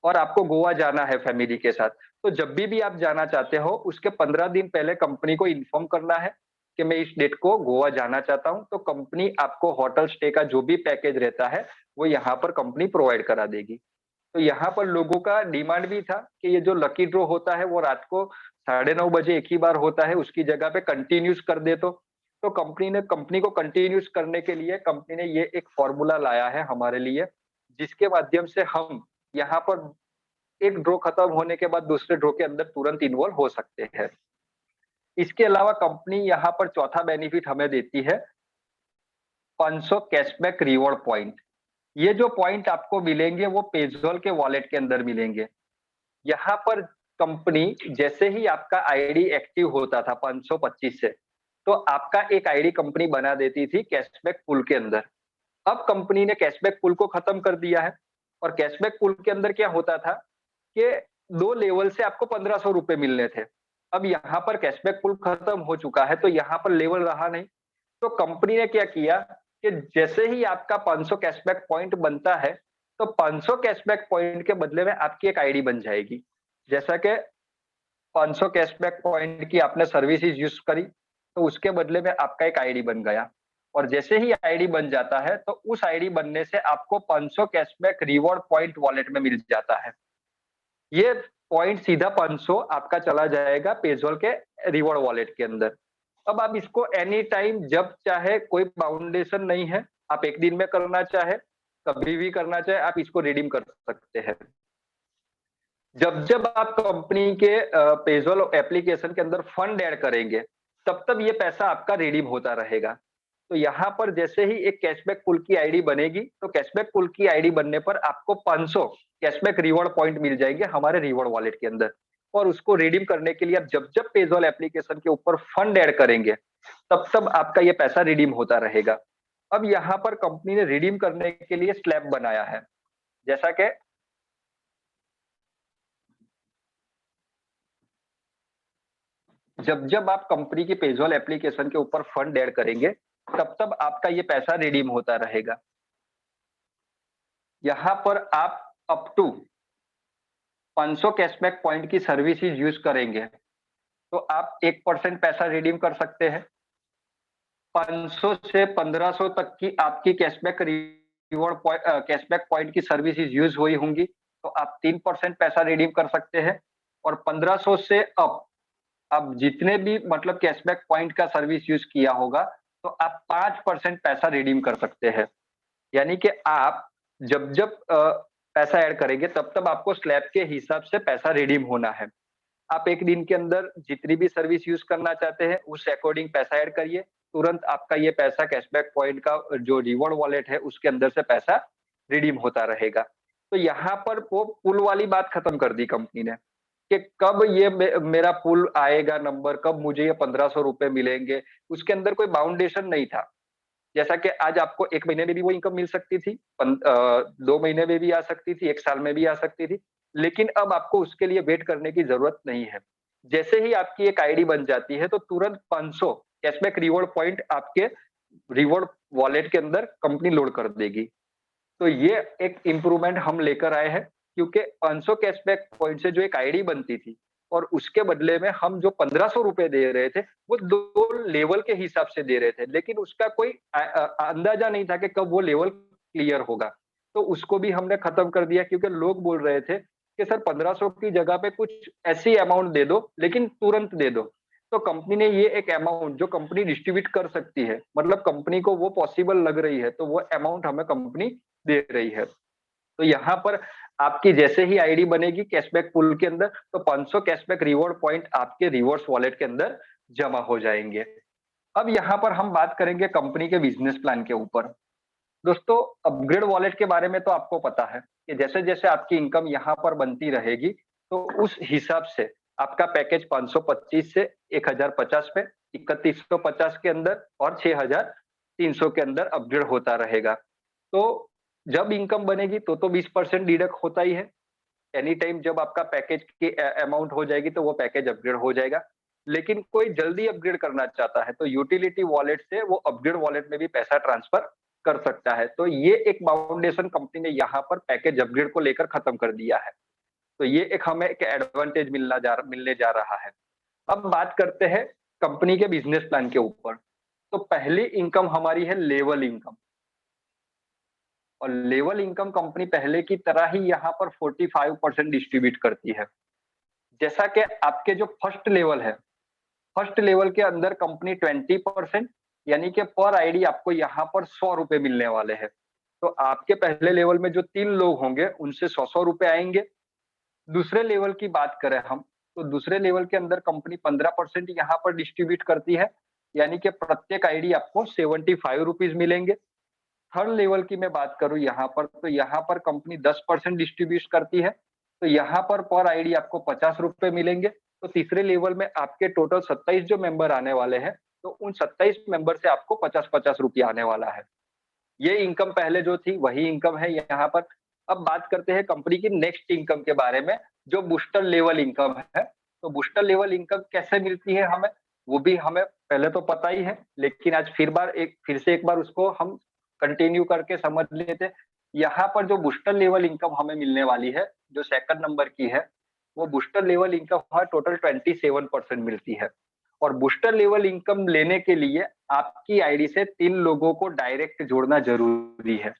और आपको गोवा जाना है फैमिली के साथ, तो जब भी आप जाना चाहते हो उसके 15 दिन पहले कंपनी को इन्फॉर्म करना है कि मैं इस डेट को गोवा जाना चाहता हूं। तो कंपनी आपको होटल स्टे का जो भी पैकेज रहता है वो यहाँ पर कंपनी प्रोवाइड करा देगी। तो यहाँ पर लोगों का डिमांड भी था कि ये जो लकी ड्रॉ होता है वो रात को 9:30 बजे एक ही बार होता है, उसकी जगह पे कंटिन्यूस कर दे। तो कंपनी को कंटिन्यूस करने के लिए कंपनी ने ये एक फॉर्मूला लाया है हमारे लिए, जिसके माध्यम से हम यहाँ पर एक ड्रॉ खत्म होने के बाद दूसरे ड्रॉ के अंदर तुरंत इन्वॉल्व हो सकते हैं। इसके अलावा कंपनी यहाँ पर चौथा बेनिफिट हमें देती है 500 कैशबैक रिवॉर्ड पॉइंट। ये जो पॉइंट आपको मिलेंगे वो पेजॉल के वॉलेट के अंदर मिलेंगे। यहाँ पर कंपनी जैसे ही आपका आईडी एक्टिव होता था 525 से, तो आपका एक आईडी कंपनी बना देती थी कैशबैक पूल के अंदर। अब कंपनी ने कैशबैक पूल को खत्म कर दिया है और कैशबैक पूल के अंदर क्या होता था कि 2 लेवल से आपको 1500 रुपए मिलने थे। अब यहाँ पर कैशबैक पूल खत्म हो चुका है, तो यहाँ पर लेवल रहा नहीं। तो कंपनी ने क्या किया कि जैसे ही आपका 500 कैशबैक पॉइंट बनता है, तो 500 कैशबैक पॉइंट के बदले में आपकी एक आईडी बन जाएगी। जैसा कि 500 कैशबैक पॉइंट की आपने सर्विसेज यूज करी, तो उसके बदले में आपका एक आईडी बन गया। और जैसे ही आईडी बन जाता है, तो उस आईडी बनने से आपको 500 कैशबैक रिवॉर्ड पॉइंट वॉलेट में मिल जाता है। ये पॉइंट सीधा 500 आपका चला जाएगा पेज़ॉल के रिवॉर्ड वॉलेट के अंदर। अब आप इसको एनी टाइम जब चाहे, कोई बाउंडेशन नहीं है। आप 1 दिन में करना चाहे, कभी भी करना चाहे, आप इसको रिडीम कर सकते हैं। जब-जब आप कंपनी के पेज़ॉल एप्लीकेशन के अंदर फंड ऐड करेंगे, तब-तब ये पैसा आपका रिडीम होता रहेगा। तो यहाँ पर जैसे ही एक कैशबैक पूल की आईडी बनेगी, तो कैशबैक पूल की आईडी बनने पर आपको 500 कैशबैक रिवॉर्ड पॉइंट मिल जाएंगे हमारे रिवॉर्ड वॉलेट के अंदर। और उसको रिडीम करने के लिए आप जब-जब पेज़ॉल एप्लीकेशन के ऊपर फंड ऐड करेंगे, तब-तब आपका ये पैसा रिडीम होता रहेगा। अब यहाँ पर कंपनी ने रिडीम करने के लिए स्लैब बनाया है। जैसा कि जब-जब आप कंपनी की पेज़ॉल एप्लीकेशन के ऊपर फंड ऐड करेंगे, तब-तब आपका ये पैसा रिडीम होता रहेगा। यहाँ पर आप अप टू 500 कैशबैक पॉइंट की सर्विसेज यूज करेंगे, तो आप 1% पैसा रिडीम कर सकते हैं। 500 से 1500 तक की आपकी कैशबैक पॉइंट की सर्विसेज यूज हुई होंगी, तो आप 3% पैसा रिडीम कर सकते हैं। और 1500 से अप आप जितने भी मतलब कैशबैक पॉइंट का सर्विस यूज किया होगा, तो आप 5% पैसा रिडीम कर सकते हैं। यानी कि आप जब-जब पैसा ऐड करेंगे, तब-तब आपको स्लैब के हिसाब से पैसा रिडीम होना है। आप 1 दिन के अंदर जितनी भी सर्विस यूज करना चाहते हैं, उस अकॉर्डिंग पैसा ऐड करिए। तुरंत आपका ये पैसा कैशबैक पॉइंट का जो रिवॉर्ड वॉलेट है, उसके अंदर से पैसा रिडीम होता रहेगा। तो यहाँ पर वो पुल वाली बात खत्म कर दी कंपनी ने कि कब ये मेरा पुल आएगा नंबर, कब मुझे ये 1500 रुपए मिलेंगे, उसके अंदर कोई बाउंडेशन नहीं था। जैसा कि आज आपको 1 महीने में भी वो इनकम मिल सकती थी, 2 महीने में भी आ सकती थी, 1 साल में भी आ सकती थी, लेकिन अब आपको उसके लिए वेट करने की ज़रूरत नहीं है। जैसे ही आपकी एक आईडी बन जाती है, तो तुरंत 500 कैशबैक रिवॉर्ड पॉइंट आपके रिवॉर्ड वॉलेट के अंदर कंपनी लोड कर देगी। तो ये एक इम्प्रूवमेंट हम लेकर आए हैं, क्योंकि 500 कैशबैक पॉइंट से जो एक आईडी बनती थी और उसके बदले में हम जो 1500 रुपए दे रहे थे, वो 2 लेवल के हिसाब से दे रहे थे, लेकिन उसका कोई अंदाजा नहीं था कि कब वो लेवल क्लियर होगा। तो उसको भी हमने खत्म कर दिया, क्योंकि लोग बोल रहे थे कि सर 1500 की जगह पे कुछ ऐसी अमाउंट दे दो, लेकिन तुरंत दे दो। तो कंपनी ने ये एक अमाउंट जो कंपनी डिस्ट्रीब्यूट कर सकती है, मतलब कंपनी को वो पॉसिबल लग रही है, तो वो अमाउंट हमें कंपनी दे रही है। तो यहाँ पर आपकी जैसे ही आईडी बनेगी कैशबैक पूल के अंदर, तो 500 कैशबैक रिवॉर्ड पॉइंट आपके रिवॉर्ड्स वॉलेट के अंदर जमा हो जाएंगे। अब यहाँ पर हम बात करेंगे कंपनी के बिजनेस प्लान के ऊपर। दोस्तों, अपग्रेड वॉलेट के बारे में तो आपको पता है कि जैसे-जैसे आपकी इनकम यहाँ पर बनती रहेगी, तो उस हिसाब से आपका पैकेज 525 से 1050 पे, 3150 के अंदर और 6300 के अंदर अपग्रेड होता रहेगा। तो जब इनकम बनेगी तो 20% डिडक्ट होता ही है। एनी टाइम जब आपका पैकेज की अमाउंट हो जाएगी, तो वो पैकेज अपग्रेड हो जाएगा। लेकिन कोई जल्दी अपग्रेड करना चाहता है, तो यूटिलिटी वॉलेट से वो अपग्रेड वॉलेट में भी पैसा ट्रांसफर कर सकता है। तो ये एक बाउंडेशन कंपनी ने यहाँ पर पैकेज अपग्रेड को लेकर खत्म कर दिया है। तो ये एक हमें एक एडवांटेज मिलने जा रहा है। अब बात करते हैं कंपनी के बिजनेस प्लान के ऊपर। तो पहली इनकम हमारी है लेवल इनकम। और लेवल इनकम कंपनी पहले की तरह ही यहाँ पर 45% डिस्ट्रीब्यूट करती है। जैसा कि आपके जो फर्स्ट लेवल के अंदर कंपनी 20% यानी कि पर आईडी आपको यहाँ पर 100 रुपए मिलने वाले हैं। तो आपके पहले लेवल में जो 3 लोग होंगे, उनसे 100-100 रुपए आएंगे। दूसरे लेवल की बात करें हम, तो दूसरे लेवल के अंदर कंपनी 15% यहाँ पर डिस्ट्रीब्यूट करती है, यानी कि प्रत्येक आईडी आपको 75 रुपीज मिलेंगे। थर्ड लेवल की मैं बात करूँ यहाँ पर, तो यहाँ पर कंपनी 10% डिस्ट्रीब्यूट करती है, तो यहाँ पर आईडी आपको 50 रुपए मिलेंगे। तो तीसरे लेवल में आपके टोटल 27 जो मेंबर आने वाले हैं, तो उन 27 मेंबर से आपको 50-50 रुपया आने वाला है। ये इनकम पहले जो थी वही इनकम है यहाँ पर। अब बात करते हैं कंपनी की नेक्स्ट इनकम के बारे में, जो बूस्टर लेवल इनकम है। तो बूस्टर लेवल इनकम कैसे मिलती है हमें, वो भी हमें पहले तो पता ही है, लेकिन आज फिर से एक बार उसको हम कंटिन्यू करके समझ लेते हैं। यहाँ पर जो बूस्टर लेवल इनकम हमें मिलने वाली है, जो सेकंड नंबर की है, वो बूस्टर लेवल इनकम हमें टोटल 27% मिलती है। और बूस्टर लेवल इनकम लेने के लिए आपकी आईडी से 3 लोगों को डायरेक्ट जोड़ना ज़रूरी है।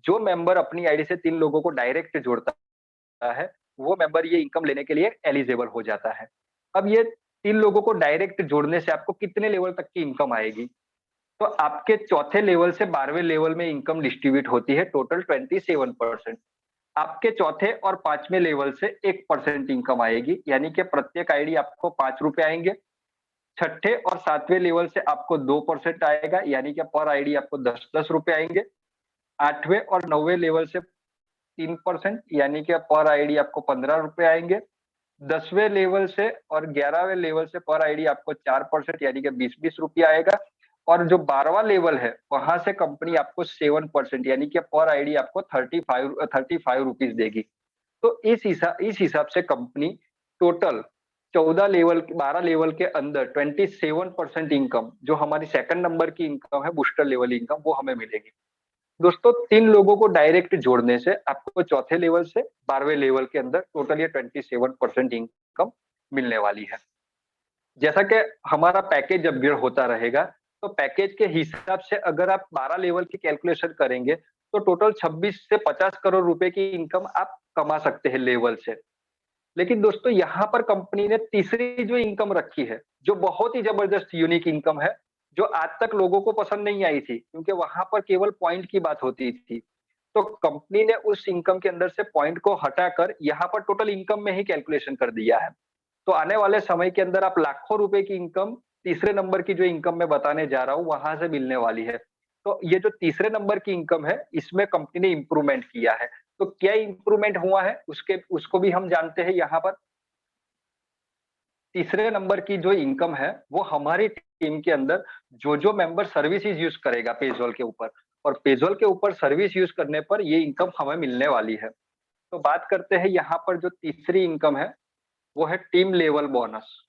जो मेंबर अपनी आईडी से 3 लोगों को डायरेक्ट जोड़ता है, वो मेंबर ये इनकम लेने के लिए एलिजिबल हो जाता है। अब ये 3 लोगों को डायरेक्ट जोड़ने से आपको कितने लेवल तक की इनकम आएगी? तो आपके चौथे लेवल से 12वें लेवल में इनकम डिस्ट्रीब्यूट होती है टोटल 27%। आपके चौथे और 5वें लेवल से 1% इनकम आएगी, यानी कि प्रत्येक आईडी आपको ₹5 आएँगे। छठे और 7वें लेवल से आपको 2% आएगा, यानी कि पर आईडी आपको ₹10-10 आएँगे। 8वें और 9वें लेवल से 3%, यानी कि पर आईडी आपको ₹15 आएँगे। 10वें लेवल से और 11वें लेवल से पर आईडी आपको 4%, यानी कि ₹20-20 आएगा। और जो 12वां लेवल है, वहाँ से कंपनी आपको 7%, यानी कि पर आईडी आपको 35 रुपीज़ देगी। तो इस हिसाब से कंपनी टोटल 12 लेवल के अंदर 27% इनकम, जो हमारी सेकंड नंबर की इनकम है बूस्टर लेवल इनकम, वो हमें मिलेगी। दोस्तों 3 लोगों को डायरेक्ट जोड़ने से आपको चौथे लेवल से 12वें लेवल के अंदर टोटल ये 27% इनकम मिलने वाली है। जैसा कि हमारा पैकेज अपग्रेड होता रहेगा, तो पैकेज के हिसाब से अगर आप 12 लेवल की कैलकुलेशन करेंगे, तो टोटल 26 से 50 करोड़ रुपए की इनकम आप कमा सकते हैं लेवल से। लेकिन दोस्तों यहाँ पर कंपनी ने तीसरी जो इनकम रखी है, जो बहुत ही जबरदस्त यूनिक इनकम है, जो आज तक लोगों को पसंद नहीं आई थी, क्योंकि वहाँ पर केवल पॉइंट की बात होती थी। तो कंपनी ने उस इनकम के अंदर से पॉइंट को हटाकर यहाँ पर टोटल इनकम में ही कैलकुलेशन कर दिया है। तो आने वाले समय के अंदर आप लाखों रुपए की इनकम, तीसरे नंबर की जो इनकम मैं बताने जा रहा हूँ, वहाँ से मिलने वाली है। तो ये जो तीसरे नंबर की इनकम है, इसमें कंपनी ने इम्प्रूवमेंट किया है। तो क्या इम्प्रूवमेंट हुआ है, उसको भी हम जानते हैं यहाँ पर। तीसरे नंबर की जो इनकम है, वो हमारी टीम के अंदर जो मेंबर सर्विसेज यूज़ करेगा पेज़ोल के ऊपर, और पेज़ोल के ऊपर सर्विस यूज़ करने पर ये इनकम हमें मिलने वाली है। तो बात करते हैं यहाँ पर जो तीसरी इनकम है, वो है टीम लेवल बोनस।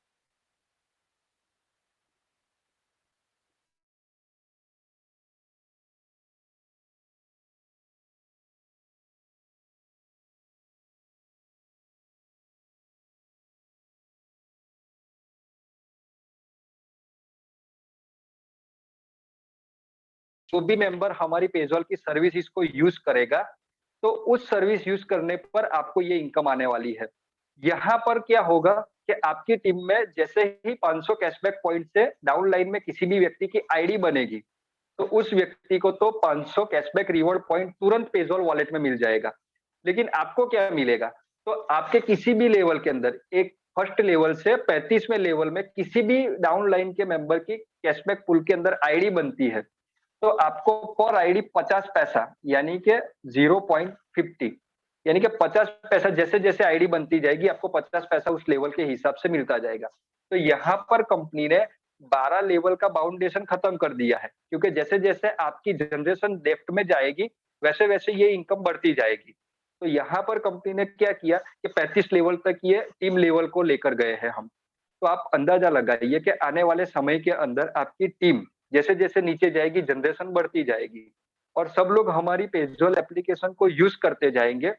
जो भी मेंबर हमारी पेज़ोल की सर्विसेज को यूज़ करेगा, तो उस सर्विस यूज़ करने पर आपको ये इनकम आने वाली है। यहाँ पर क्या होगा कि आपकी टीम में जैसे ही 500 कैशबैक पॉइंट से डाउन लाइन में किसी भी व्यक्ति की आईडी बनेगी, तो उस व्यक्ति को तो 500 कैशबैक रिवॉर्ड पॉइंट तुरंत पेज़ोल वॉलेट में मिल जाएगा। लेकिन आपको क्या मिलेगा? तो आपके किसी भी लेवल के अंदर, एक फर्स्ट लेवल से 35वें लेवल में किसी भी डाउन लाइन के मेंबर की कैशबैक पूल के अंदर आईडी बनती है, तो आपको पर आईडी 50 पैसा, यानी कि 0.50, यानी कि 50 पैसा, जैसे-जैसे आईडी बनती जाएगी आपको 50 पैसा उस लेवल के हिसाब से मिलता जाएगा। तो यहाँ पर कंपनी ने 12 लेवल का बाउंडेशन खत्म कर दिया है, क्योंकि जैसे-जैसे आपकी जनरेशन डेप्थ में जाएगी, वैसे-वैसे ये इनकम बढ़ती जाएगी। तो यहाँ पर कंपनी ने क्या किया कि 35 लेवल तक ये टीम लेवल को लेकर गए हैं हम। तो आप अंदाजा लगाइए कि आने वाले समय के अंदर आपकी टीम जैसे-जैसे नीचे जाएगी, जनरेशन बढ़ती जाएगी और सब लोग हमारी पेज़ोल एप्लीकेशन को यूज़ करते जाएँगे,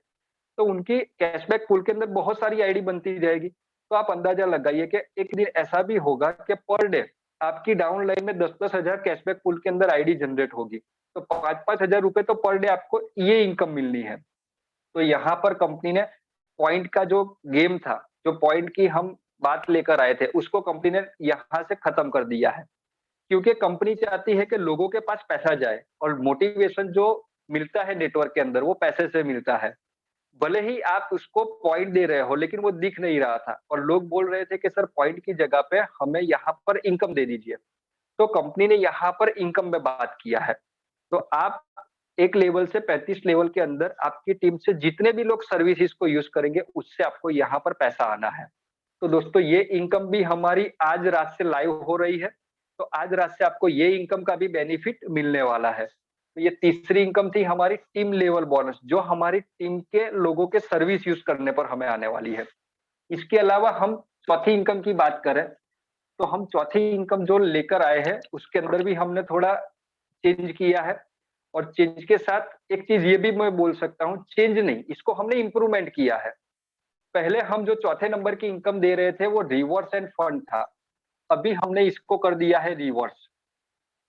तो उनकी कैशबैक पूल के अंदर बहुत सारी आईडी बनती जाएगी। तो आप अंदाजा लगाइए कि एक दिन ऐसा भी होगा कि पर डे आपकी डाउन लाइन में 10-10 हज़ार कैशबैक पूल के अंदर आईडी जनरेट होगी। तो 5-5 हज़ार रुपए तो पर डे आपको ये इनकम मिलनी है। तो यहाँ पर कंपनी ने पॉइंट का जो गेम था, जो पॉइंट की हम बात लेकर आए थे, उसको कंपनी ने यहाँ से खत्म कर दिया है। क्योंकि कंपनी चाहती है कि लोगों के पास पैसा जाए और मोटिवेशन जो मिलता है नेटवर्क के अंदर, वो पैसे से मिलता है। भले ही आप उसको पॉइंट दे रहे हो, लेकिन वो दिख नहीं रहा था और लोग बोल रहे थे कि सर पॉइंट की जगह पे हमें यहाँ पर इनकम दे दीजिए। तो कंपनी ने यहाँ पर इनकम में बात किया है। तो आप एक लेवल से 35 लेवल के अंदर आपकी टीम से जितने भी लोग सर्विसेज को यूज़ करेंगे, उससे आपको यहाँ पर पैसा आना है। तो दोस्तों ये इनकम भी हमारी आज रात से लाइव हो रही है। तो आज रात से आपको ये इनकम का भी बेनिफिट मिलने वाला है। तो ये तीसरी इनकम थी हमारी टीम लेवल बोनस, जो हमारी टीम के लोगों के सर्विस यूज करने पर हमें आने वाली है। इसके अलावा हम चौथी इनकम की बात करें, तो हम चौथी इनकम जो लेकर आए हैं उसके अंदर भी हमने थोड़ा चेंज किया है। और चेंज के साथ एक चीज ये भी मैं बोल सकता हूँ, चेंज नहीं, इसको हमने इंप्रूवमेंट किया है। पहले हम जो चौथे नंबर की इनकम दे रहे थे वो रिवॉर्ड्स एंड फंड था, अभी हमने इसको कर दिया है रिवॉर्ड्स।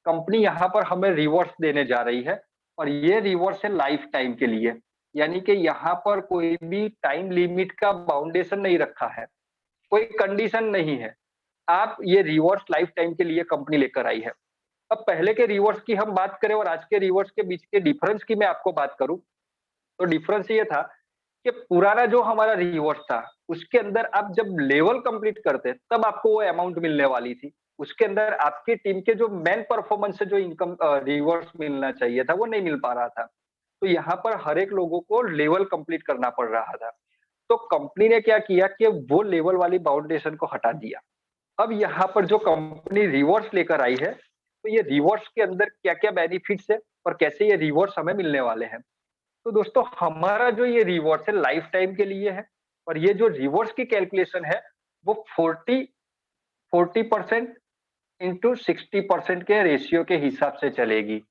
कंपनी यहाँ पर हमें रिवॉर्ड्स देने जा रही है, और ये रिवॉर्ड्स है लाइफ टाइम के लिए, यानी कि यहाँ पर कोई भी टाइम लिमिट का बाउंडेशन नहीं रखा है, कोई कंडीशन नहीं है। आप ये रिवॉर्ड्स लाइफ टाइम के लिए कंपनी लेकर आई है। अब पहले के रिवॉर्ड्स की हम बात करें और आज के रिवॉर्ड्स के बीच के डिफरेंस की मैं आपको बात करूं, तो डिफरेंस ये था कि पुराना जो हमारा रिवॉर्ड था उसके अंदर आप जब लेवल कंप्लीट करते तब आपको वो अमाउंट मिलने वाली थी। उसके अंदर आपकी टीम के जो मेन परफॉर्मेंस से जो इनकम रिवॉर्ड्स मिलना चाहिए था वो नहीं मिल पा रहा था। तो यहाँ पर हर एक लोगों को लेवल कंप्लीट करना पड़ रहा था। तो कंपनी ने क्या किया कि वो लेवल वाली बाउंडेशन को हटा दिया। अब यहाँ पर जो कंपनी रिवॉर्ड्स लेकर आई है, तो ये रिवॉर्ड्स के अंदर क्या क्या बेनिफिट्स है और कैसे ये रिवॉर्ड्स हमें मिलने वाले हैं। तो दोस्तों हमारा जो ये रिवॉर्ड्स है लाइफ टाइम के लिए है, और ये जो रिवॉर्ड्स की कैलकुलेशन है वो 40% इंटू 60% के रेशियो के हिसाब से चलेगी।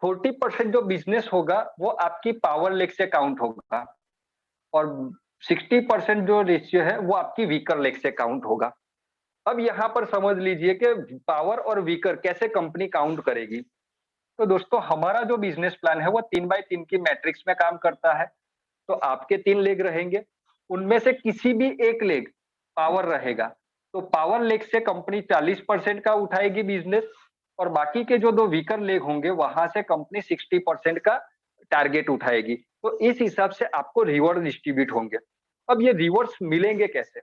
40% जो बिजनेस होगा वो आपकी पावर लेग से काउंट होगा, और 60% जो रेशियो है वो आपकी वीकर लेग से काउंट होगा। अब यहाँ पर समझ लीजिए कि पावर और वीकर कैसे कंपनी काउंट करेगी। तो दोस्तों हमारा जो बिजनेस प्लान है वो 3x3 की मैट्रिक्स में काम करता है। तो आपके 3 लेग रहेंगे, उनमें से किसी भी एक लेग पावर रहेगा, तो पावर लेग से कंपनी 40% का उठाएगी बिजनेस, और बाकी के जो 2 वीकर लेग होंगे वहां से कंपनी 60% का टारगेट उठाएगी। तो इस हिसाब से आपको रिवॉर्ड डिस्ट्रीब्यूट होंगे। अब ये रिवॉर्ड्स मिलेंगे कैसे?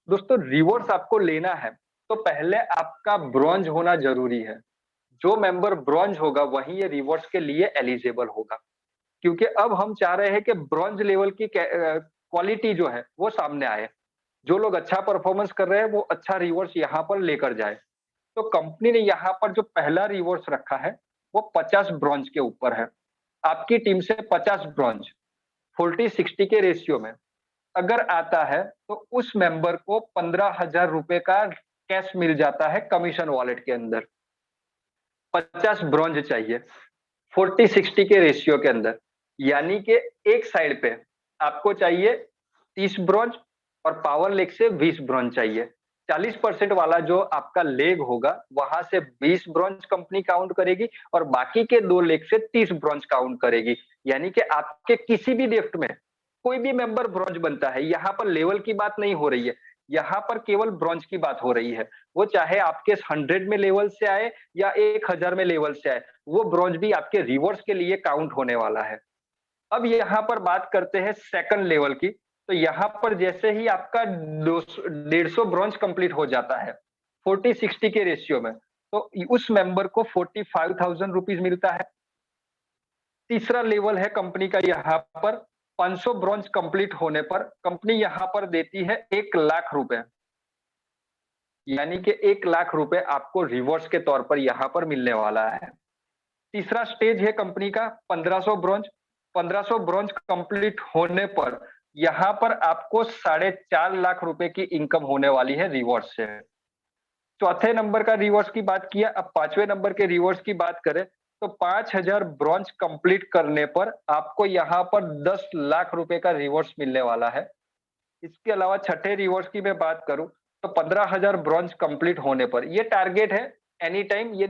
दोस्तों रिवॉर्ड्स आपको लेना है तो पहले आपका ब्रॉन्ज होना जरूरी है। जो मेंबर ब्रॉन्ज होगा वही ये रिवॉर्ड्स के लिए एलिजिबल होगा, क्योंकि अब हम चाह रहे हैं कि ब्रॉन्ज लेवल की क्वालिटी जो है वो सामने आए। जो लोग अच्छा परफॉर्मेंस कर रहे हैं वो अच्छा रिवॉर्ड्स यहाँ पर लेकर जाए। तो कंपनी ने यहाँ पर जो पहला रिवॉर्ड्स रखा है वो 50 ब्रॉन्ज के ऊपर है। आपकी टीम से 50 ब्रॉन्ज 40-60 के रेशियो में अगर आता है तो उस मेंबर को 15,000 रुपए का कैश मिल जाता है कमीशन वॉलेट के अंदर। 50 ब्रॉन्ज चाहिए 40-60 के रेशियो के अंदर, यानी कि एक साइड पे आपको चाहिए 30 ब्रॉन्ज और पावर लेग से 20 ब्रॉन्ज चाहिए। 40% वाला जो आपका लेग होगा वहां से 20 ब्रॉन्ज कंपनी काउंट करेगी और बाकी के 2 लेग से 30 ब्रॉन्ज काउंट करेगी। यानी कि आपके किसी भी लिफ्ट में कोई भी मेंबर ब्रॉन्ज बनता है, यहाँ पर लेवल की बात नहीं हो रही है, यहाँ पर केवल ब्रॉन्ज की बात हो रही है। वो चाहे आपके 100 में लेवल से आए या 1000 में लेवल से आए, वो ब्रॉन्ज भी आपके रिवॉर्ड्स के लिए काउंट होने वाला है। अब यहाँ पर बात करते हैं सेकंड लेवल की, तो यहाँ पर जैसे ही आपका 150 ब्रॉन्ज कंप्लीट हो जाता है 40-60 के रेशियो में, तो उस मेंबर को 45,000 रुपीज मिलता है। तीसरा लेवल है कंपनी का, यहाँ पर 500 ब्रॉन्ज कंप्लीट होने पर कंपनी यहाँ पर देती है 1 लाख रुपए, यानी कि 1 लाख रुपए आपको रिवॉर्ड्स के तौर पर यहाँ पर मिलने वाला है। तीसरा स्टेज है कंपनी का 1500 ब्रॉन्ज। 1500 ब्रॉन्ज कंप्लीट होने पर यहाँ पर आपको 4.5 लाख रुपए की इनकम होने वाली है रिवॉर्ड से। चौथे नंबर का रिवॉर्ड्स की बात किया, अब पांचवें नंबर के रिवॉर्ड्स की बात करें तो 5000 ब्रॉन्ज कंप्लीट करने पर आपको यहाँ पर 10 लाख रुपए का रिवॉर्ड्स मिलने वाला है। इसके अलावा छठे रिवॉर्ड्स की मैं बात करूं तो 15,000 ब्रॉन्ज कंप्लीट होने पर, ये टारगेट है एनी टाइम, ये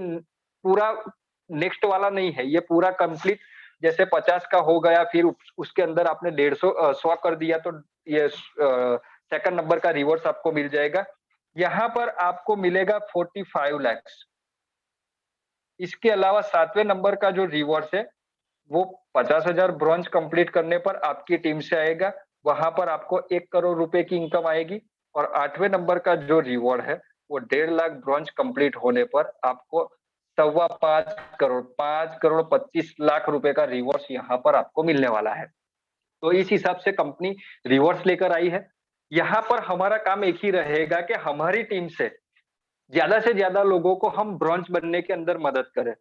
पूरा नेक्स्ट वाला नहीं है, ये पूरा कंप्लीट जैसे 50 का हो गया फिर उसके अंदर आपने 100 कर दिया तो ये सेकंड नंबर का रिवॉर्ड्स आपको मिल जाएगा। यहाँ पर आपको मिलेगा 45 लैक्स। इसके अलावा सातवें नंबर का जो रिवॉर्ड्स है वो 50,000 ब्रॉन्ज कंप्लीट करने पर आपकी टीम से आएगा, वहां पर आपको 1 करोड़ रुपए की इनकम आएगी। और 8वें नंबर का जो रिवॉर्ड है वो 1.5 लाख ब्रॉन्ज कंप्लीट होने पर आपको 5.25 लाख रुपए का रिवॉर्ड्स यहाँ पर आपको मिलने वाला है। तो इस हिसाब से कंपनी रिवॉर्ड्स लेकर आई है। यहाँ पर हमारा काम एक ही रहेगा कि हमारी टीम से ज्यादा लोगों को हम ब्रॉन्ज बनने के अंदर मदद करें।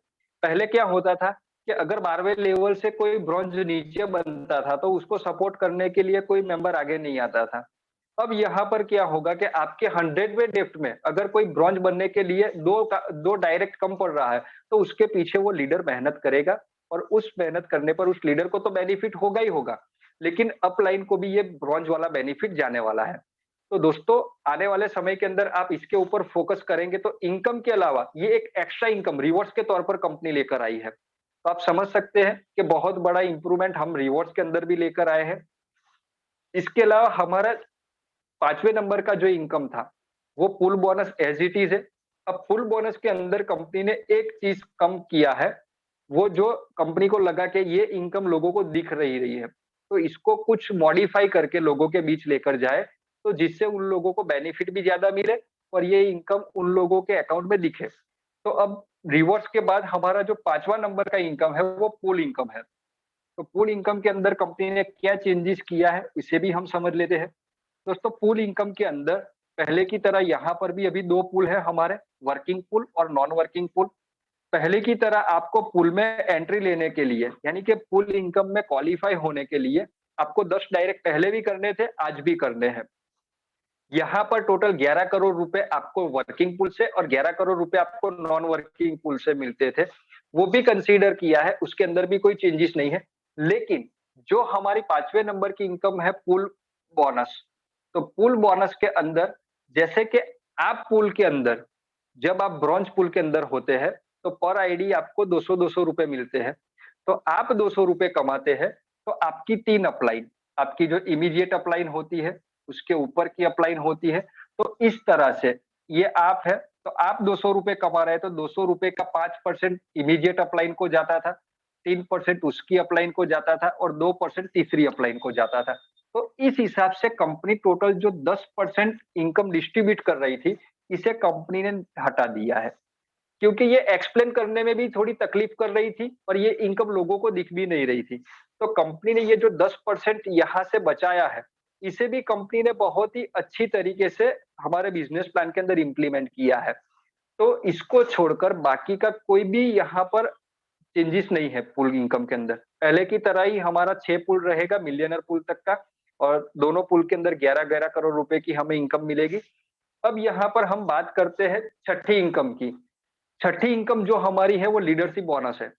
पहले क्या होता था कि अगर 12वें लेवल से कोई ब्रॉन्ज नीचे बनता था, तो उसको सपोर्ट करने के लिए कोई मेंबर आगे नहीं आता था। अब यहाँ पर क्या होगा कि आपके 100वें डेप्थ में अगर कोई ब्रॉन्ज बनने के लिए 2 डायरेक्ट कम पड़ रहा है, तो उसके पीछे वो लीडर मेहनत करेगा और उस मेहनत करने पर उस लीडर को तो बेनिफिट होगा ही होगा, लेकिन अपलाइन को भी ये ब्रॉन्ज वाला बेनिफिट जाने वाला है। तो दोस्तों, आने वाले समय के अंदर आप इसके ऊपर फोकस करेंगे तो इनकम के अलावा ये एक एक्स्ट्रा इनकम रिवॉर्ड्स के तौर पर कंपनी लेकर आई है। तो आप समझ सकते हैं कि बहुत बड़ा इंप्रूवमेंट हम रिवॉर्ड्स के अंदर भी लेकर आए हैं। इसके अलावा हमारा 5वें नंबर का जो इनकम था, वो pool bonus as it is है। अब पूल बोनस के अंदर कंपनी ने एक चीज़ कम किया है, वो जो कंपनी को लगा कि ये इनकम लोगों को दिख रही है, तो इसको कुछ मॉडिफाई करके लोगों के बीच लेकर जाए, तो जिससे उन लोगों को बेनिफिट भी ज़्यादा मिले और ये इनकम उन लोगों के अकाउंट में दिखे। तो अब रिवॉर्ड्स के बाद हमारा जो 5वां नंबर का इनकम है, वो पूल इनकम है। तो पूल इनकम के अंदर कंपनी ने क्या चेंजेस किया है, इसे भी हम समझ लेते हैं। दोस्तों, पूल इनकम के अंदर पहले की तरह यहाँ पर भी अभी 2 पूल है हमारे, वर्किंग पूल और नॉन वर्किंग पूल। पहले की तरह आपको पूल में एंट्री लेने के लिए, यानी कि पूल इनकम में क्वालीफाई होने के लिए आपको 10 डायरेक्ट पहले भी करने थे, आज भी करने हैं। यहाँ पर टोटल 11 करोड़ रुपए आपको वर्किंग पूल से और 11 करोड़ रुपए आपको नॉन वर्किंग पूल से मिलते थे। वो भी कंसीडर किया है, उसके अंदर भी कोई चेंजेस नहीं है। लेकिन जो हमारी 5वें नंबर की इनकम है पूल बोनस, तो पूल बोनस के अंदर जैसे कि आप पूल के अंदर जब आप ब्रॉन्ज पूल के अंदर होते हैं, तो पर आईडी आपको 200-200 रुपए मिलते हैं। तो आप 200 रुपए कमाते हैं, तो आपकी 3 अपलाइन, आपकी जो इमीडिएट अपलाइन होती है, उसके ऊपर की अपलाइन होती है। तो इस तरह से ये आप है, तो आप 200 रुपए कमा रहे हैं, तो 200 रुपए का 5% इमीडिएट अपलाइन को जाता था, 3% उसकी अपलाइन को जाता था और 2% तीसरी अपलाइन को जाता था। तो इस हिसाब से कंपनी टोटल जो 10% इनकम डिस्ट्रीब्यूट कर रही थी, इसे कंपनी ने हटा दिया है। क्योंकि ये एक्सप्लेन करने में भी थोड़ी तकलीफ कर रही थी और ये इनकम लोगों को दिख भी नहीं रही थी। तो कंपनी ने ये जो 10% यहाँ से बचाया है, इसे भी कंपनी ने बहुत ही अच्छी तरीके से हमारे बिज़नेस प्लान के अंदर इम्प्लीमेंट किया है। तो इसको छोड़कर बाकी का कोई भी यहाँ पर चेंजेस नहीं है पूल इनकम के अंदर। पहले की तरह ही हमारा 6 पूल रहेगा मिलियनर पूल तक का और दोनों पूल के अंदर 11-11 करोड़ रुपए की हमें इनकम मिलेगी। अब यहाँ पर हम बात करते हैं छठी इनकम की। छठी इनकम जो हमारी है वो लीडरशिप बोनस है।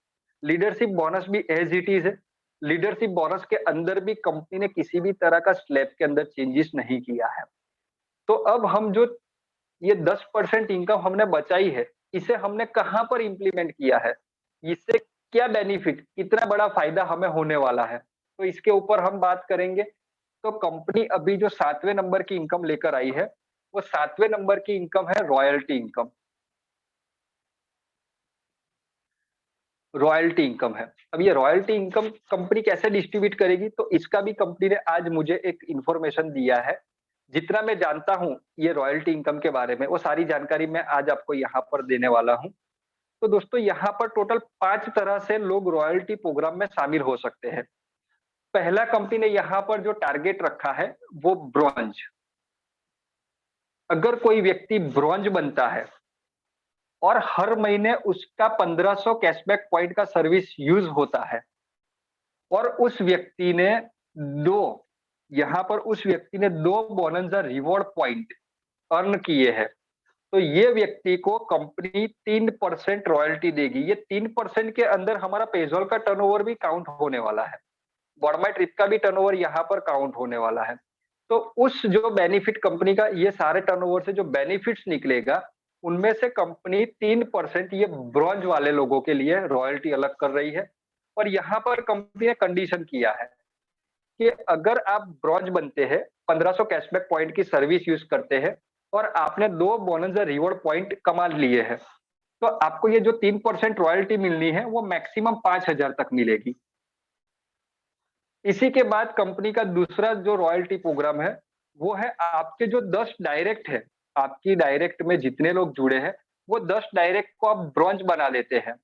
लीडरशिप बोनस भी एज़ इट इज़ है। लीडरशिप बोनस के अंदर भी कंपनी ने किसी भी तरह का स्लैब के अंदर चेंजेस नहीं किया है। तो अब हम जो ये 10% इनकम हमने बचाई है, इसे हमने कहाँ पर इम्प्लीमेंट किया है? इससे क्या बेनिफिट, कितना बड़ा फ़ायदा हमें होने वाला है? तो इसके ऊपर हम बात करेंगे। तो कंपनी अभी जो 7वें नंबर की इनकम लेकर आई है, वो 7वें नंबर की इनकम है रॉयल्टी इनकम। रॉयल्टी इनकम है। अब ये रॉयल्टी इनकम कंपनी कैसे डिस्ट्रीब्यूट करेगी? तो इसका भी कंपनी ने आज मुझे एक इन्फॉर्मेशन दिया है। जितना मैं जानता हूँ ये रॉयल्टी इनकम के बारे में, वो सारी जानकारी मैं आज आपको यहाँ पर देने वाला हूँ। तो दोस्तों, यहाँ पर टोटल 5 तरह से लोग रॉयल्टी प्रोग्राम में शामिल हो सकते हैं। पहला कंपनी ने यहाँ पर जो टारगेट रखा है, वो ब्रॉन्ज। अगर कोई व्यक्ति ब्रॉन्ज बनता है और हर महीने उसका 1500 कैशबैक पॉइंट का सर्विस यूज़ होता है और उस व्यक्ति ने 2 यहाँ पर उस व्यक्ति ने 2 बोनंज़ा रिवॉर्ड पॉइंट अर्न किए हैं, तो ये व्यक्ति को कंपनी 3% रॉयल्टी देगी। ये 3% के अंदर हमारा पेज़ॉल का टर्नओवर भी काउंट होने वाला है। बॉडमाई ट्रिप का भी टर्नओवर यहाँ पर काउंट होने वाला है। तो उस जो बेनिफिट कंपनी का ये सारे टर्नओवर से जो बेनिफिट्स निकलेगा, उनमें से कंपनी 3% ये ब्रॉन्ज वाले लोगों के लिए रॉयल्टी अलग कर रही है। और यहाँ पर कंपनी ने कंडीशन किया है कि अगर आप ब्रॉन्ज बनते हैं, 1500 कैशबैक पॉइंट की सर्विस यूज़ करते हैं और आपने 2 बोनस रिवॉर्ड पॉइंट कमा लिए हैं, तो आपको ये जो 3% रॉयल्टी मिलनी है, वो मैक्सिमम 5000 तक मिलेगी। इसी के बाद कंपनी का दूसरा जो रॉयल्टी प्रोग्राम है, वो है आपके जो 10 डायरेक्ट है, आपकी डायरेक्ट में जितने लोग जुड़े हैं, वो 10 डायरेक्ट को आप ब्रॉन्ज बना लेते हैं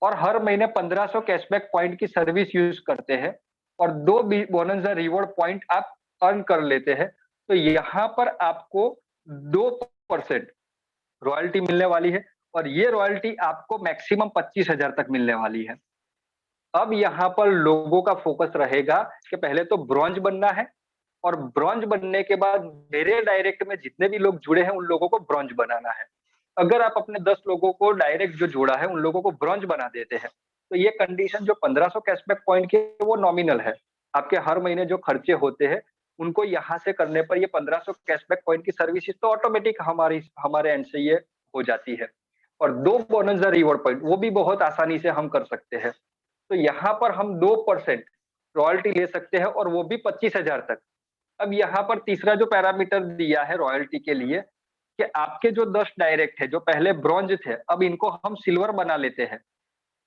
और हर महीने 1500 कैशबैक पॉइंट की सर्विस यूज़ करते हैं और 2 बी बोनस रिवॉर्ड पॉइंट आप अर्न कर लेते हैं, तो यहाँ पर आपको 2% रॉयल्टी मिलने वाली है और ये रॉयल्टी आपको मैक्सिमम 25,000 तक मिलने वाली है। अब यहाँ पर लोगों का फोकस रहेगा कि पहले तो ब्रॉन्ज बनना है, और ब्रॉन्ज बनने के बाद मेरे डायरेक्ट में जितने भी लोग जुड़े हैं उन लोगों को ब्रॉन्ज बनाना है। अगर आप अपने 10 लोगों को डायरेक्ट जो जोड़ा है उन लोगों को ब्रॉन्ज बना देते हैं, तो ये कंडीशन जो 1500 कैशबैक पॉइंट की है वो नॉमिनल है। आपके हर महीने जो खर्चे होते हैं उनको यहाँ से करने पर ये 1500 कैशबैक पॉइंट की सर्विसेज तो ऑटोमेटिक हमारे एंड से ये हो जाती है। और 2 बोनस रिवॉर्ड पॉइंट वो भी बहुत आसानी से हम कर सकते हैं। तो यहाँ पर हम 2% रॉयल्टी ले सकते हैं और वो भी 25,000 तक। अब यहाँ पर तीसरा जो पैरामीटर दिया है रॉयल्टी के लिए कि आपके जो 10 डायरेक्ट है जो पहले ब्रॉन्ज थे, अब इनको हम सिल्वर बना लेते हैं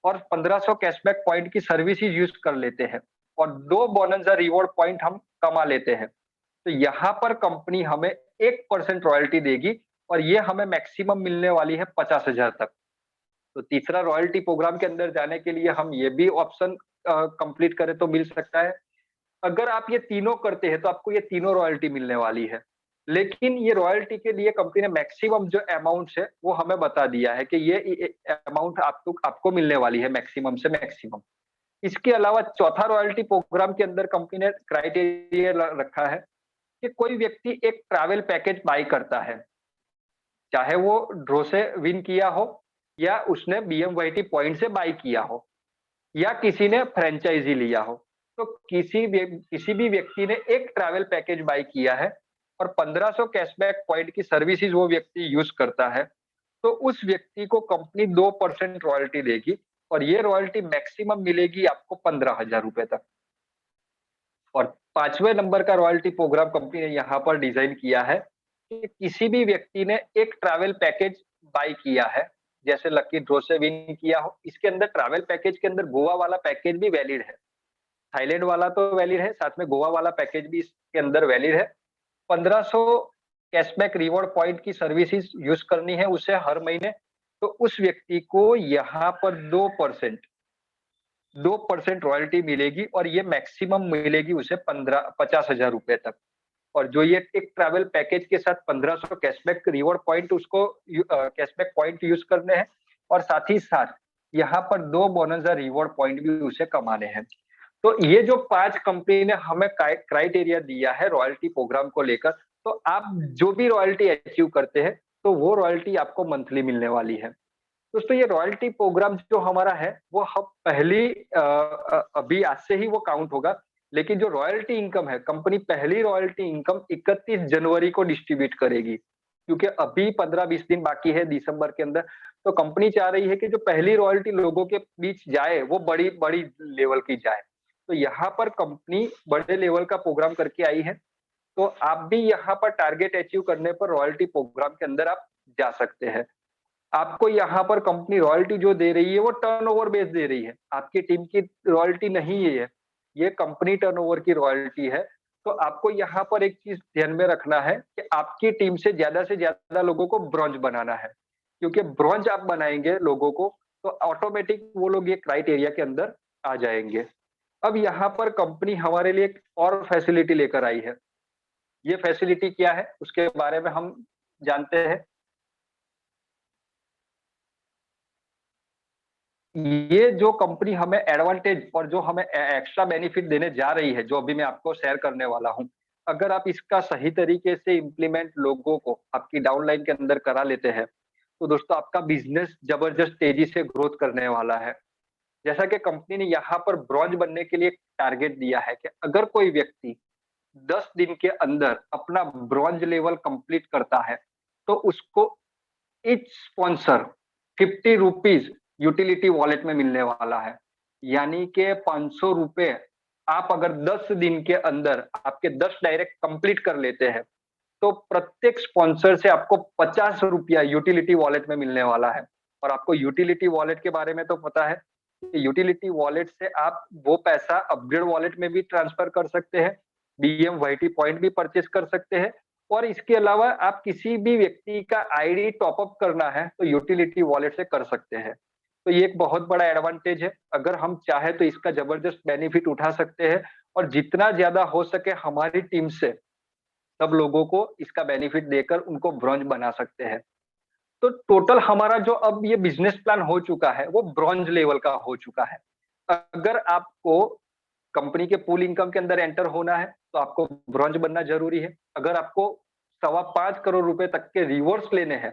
और 1500 कैशबैक पॉइंट की सर्विसेज यूज कर लेते हैं और 2 बोनस रिवॉर्ड पॉइंट हम कमा लेते हैं। तो यहाँ पर कंपनी हमें 1% रॉयल्टी देगी और ये हमें मैक्सिमम मिलने वाली है 50,000 तक। तो तीसरा रॉयल्टी प्रोग्राम के अंदर जाने के लिए हम ये भी ऑप्शन कंप्लीट करें तो मिल सकता है। अगर आप ये तीनों करते हैं तो आपको ये तीनों रॉयल्टी मिलने वाली है। लेकिन ये रॉयल्टी के लिए कंपनी ने मैक्सिमम जो अमाउंट है वो हमें बता दिया है कि ये अमाउंट आपको मिलने वाली है मैक्सिमम से मैक्सिमम। इसके अलावा चौथा रॉयल्टी प्रोग्राम के अंदर कंपनी ने क्राइटेरिया रखा है कि कोई व्यक्ति एक ट्रैवल पैकेज बाय करता है, चाहे वो ड्रॉ से विन किया हो या उसने बीएमवाईटी पॉइंट से बाय किया हो या किसी ने फ्रेंचाइजी लिया हो। तो किसी भी व्यक्ति ने एक ट्रैवल पैकेज बाय किया है और 1500 कैशबैक पॉइंट की सर्विसेज वो व्यक्ति यूज करता है, तो उस व्यक्ति को कंपनी 2% रॉयल्टी देगी और ये रॉयल्टी मैक्सिमम मिलेगी आपको 15,000 रुपए तक। और 5वें नंबर का रॉयल्टी प्रोग्राम कंपनी ने यहाँ पर डिजाइन किया है कि किसी भी व्यक्ति ने एक ट्रैवल पैकेज बाय किया है, जैसे लकी ड्रॉ से विन किया हो, इसके अंदर ट्रैवल पैकेज के अंदर गोवा वाला पैकेज भी वैलिड है, थाईलैंड वाला तो वैलिड है, साथ में गोवा वाला पैकेज भी इसके अंदर वैलिड है। 1500 कैशबैक रिवॉर्ड पॉइंट की सर्विसेज यूज करनी है उसे हर महीने, तो उस व्यक्ति को यहाँ पर 2% रॉयल्टी मिलेगी और ये मैक्सिमम मिलेगी उसे 50,000 रुपए तक। और जो ये एक ट्रैवल पैकेज के साथ 1500 कैशबैक रिवॉर्ड पॉइंट उसको कैशबैक पॉइंट यूज करने हैं और साथ ही साथ यहाँ पर 2 बोनस रिवॉर्ड पॉइंट भी उसे कमाने हैं। तो ये जो 5 कंपनी ने हमें क्राइटेरिया दिया है रॉयल्टी प्रोग्राम को लेकर, तो आप जो भी रॉयल्टी अचीव करते हैं तो वो रॉयल्टी आपको मंथली मिलने वाली है। दोस्तों ये रॉयल्टी प्रोग्राम जो हमारा है वो हम अभी आज से ही वो काउंट होगा, लेकिन जो रॉयल्टी इनकम है कंपनी पहली रॉयल्टी इनकम 31 जनवरी को डिस्ट्रीब्यूट करेगी, क्योंकि अभी 15-20 दिन बाकी है दिसंबर के अंदर। तो कंपनी चाह रही है कि जो पहली रॉयल्टी लोगों के बीच जाए वो बड़ी बड़ी लेवल की जाए। तो यहाँ पर कंपनी बड़े लेवल का प्रोग्राम करके आई है, तो आप भी यहाँ पर टारगेट अचीव करने पर रॉयल्टी प्रोग्राम के अंदर आप जा सकते हैं। आपको यहाँ पर कंपनी रॉयल्टी जो दे रही है वो टर्नओवर बेस दे रही है, आपकी टीम की रॉयल्टी नहीं है ये कंपनी टर्नओवर की रॉयल्टी है। तो आपको यहाँ पर एक चीज ध्यान में रखना है कि आपकी टीम से ज्यादा लोगों को ब्रॉन्ज बनाना है, क्योंकि ब्रॉन्ज आप बनाएंगे लोगों को तो ऑटोमेटिक वो लोग ये क्राइटेरिया के अंदर आ जाएंगे। अब यहाँ पर कंपनी हमारे लिए एक और फैसिलिटी लेकर आई है। ये फैसिलिटी क्या है उसके बारे में हम जानते हैं। ये जो कंपनी हमें एडवांटेज और जो हमें एक्स्ट्रा बेनिफिट देने जा रही है, जो अभी मैं आपको शेयर करने वाला हूँ, अगर आप इसका सही तरीके से इम्प्लीमेंट लोगों को आपकी डाउनलाइन के अंदर करा लेते हैं, तो दोस्तों आपका बिजनेस जबरदस्त तेजी से ग्रोथ करने वाला है। जैसा कि कंपनी ने यहाँ पर ब्रॉन्ज बनने के लिए एक टारगेट दिया है कि अगर कोई व्यक्ति 10 दिन के अंदर अपना ब्रॉन्ज लेवल कंप्लीट करता है, तो उसको each sponsor 50 rupees utility wallet में मिलने वाला है। यानी कि 500 रुपए आप अगर 10 दिन के अंदर आपके 10 डायरेक्ट कंप्लीट कर लेते हैं, तो प्रत्येक स्पॉन्सर से आपको 50 रुपया यूटिलिटी वॉलेट में मिलने वाला है। और आपको यूटिलिटी वॉलेट के बारे में तो पता है कि यूटिलिटी वॉलेट से आप वो पैसा अपग्रेड वॉलेट में भी ट्रांसफर कर सकते हैं, बीएमवाईटी पॉइंट भी परचेज कर सकते हैं, और इसके अलावा आप किसी भी व्यक्ति का आईडी टॉप अप करना है तो यूटिलिटी वॉलेट से कर सकते हैं। तो ये एक बहुत बड़ा एडवांटेज है। अगर हम चाहे तो इसका जबरदस्त बेनिफिट उठा सकते हैं और जितना ज्यादा हो सके हमारी टीम से सब लोगों को इसका बेनिफिट देकर उनको ब्रॉन्ज बना सकते हैं। तो टोटल हमारा जो अब ये बिजनेस प्लान हो चुका है वो ब्रॉन्ज लेवल का हो चुका है। अगर आपको कंपनी के पूल इनकम के अंदर एंटर होना है, तो आपको ब्रॉन्ज बनना ज़रूरी है। अगर आपको सवा 5 करोड़ रुपए तक के रिवॉर्ड्स लेने हैं,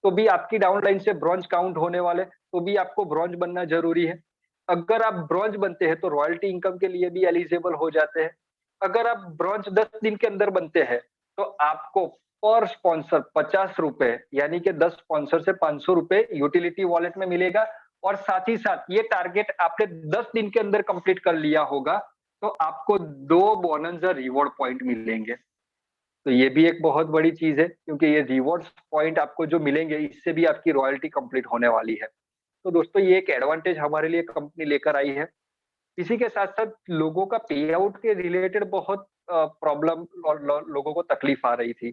तो भी आपकी डाउनलाइन से ब्रॉन्ज काउंट होने वाले, तो भी आपको ब्रॉन्ज बनना ज़रूरी है। अगर आप ब्रॉन्ज बनते हैं, तो रॉयल्टी इनकम के लिए भी एलिजिबल हो जाते हैं। अगर आप ब्रॉन्ज 10 दिन के अंदर बनते हैं, तो आपको पर स्पॉन्सर ₹50 यानी कि 10 स्पॉन्सर से ₹500 यूटिलिटी वॉलेट में मिलेगा और साथ ही साथ ये टारगेट आपने 10 दिन के अंदर कंप्लीट कर लिया होगा, तो आपको 2 बोनस रिवॉर्ड पॉइंट मिलेंगे। तो ये भी एक बहुत बड़ी चीज़ है क्योंकि ये रिवॉर्ड्स पॉइंट आपको जो मिलेंगे, इससे भी आपकी रॉयल्टी कंप्लीट होने वाली है। तो दोस्तों ये एक एडवांटेज हमारे लिए कंपनी लेकर आई है। इसी के साथ-साथ लोगों का पे आउट के रिलेटेड बहुत प्रॉब्लम और लोगों को तकलीफ आ रही थी।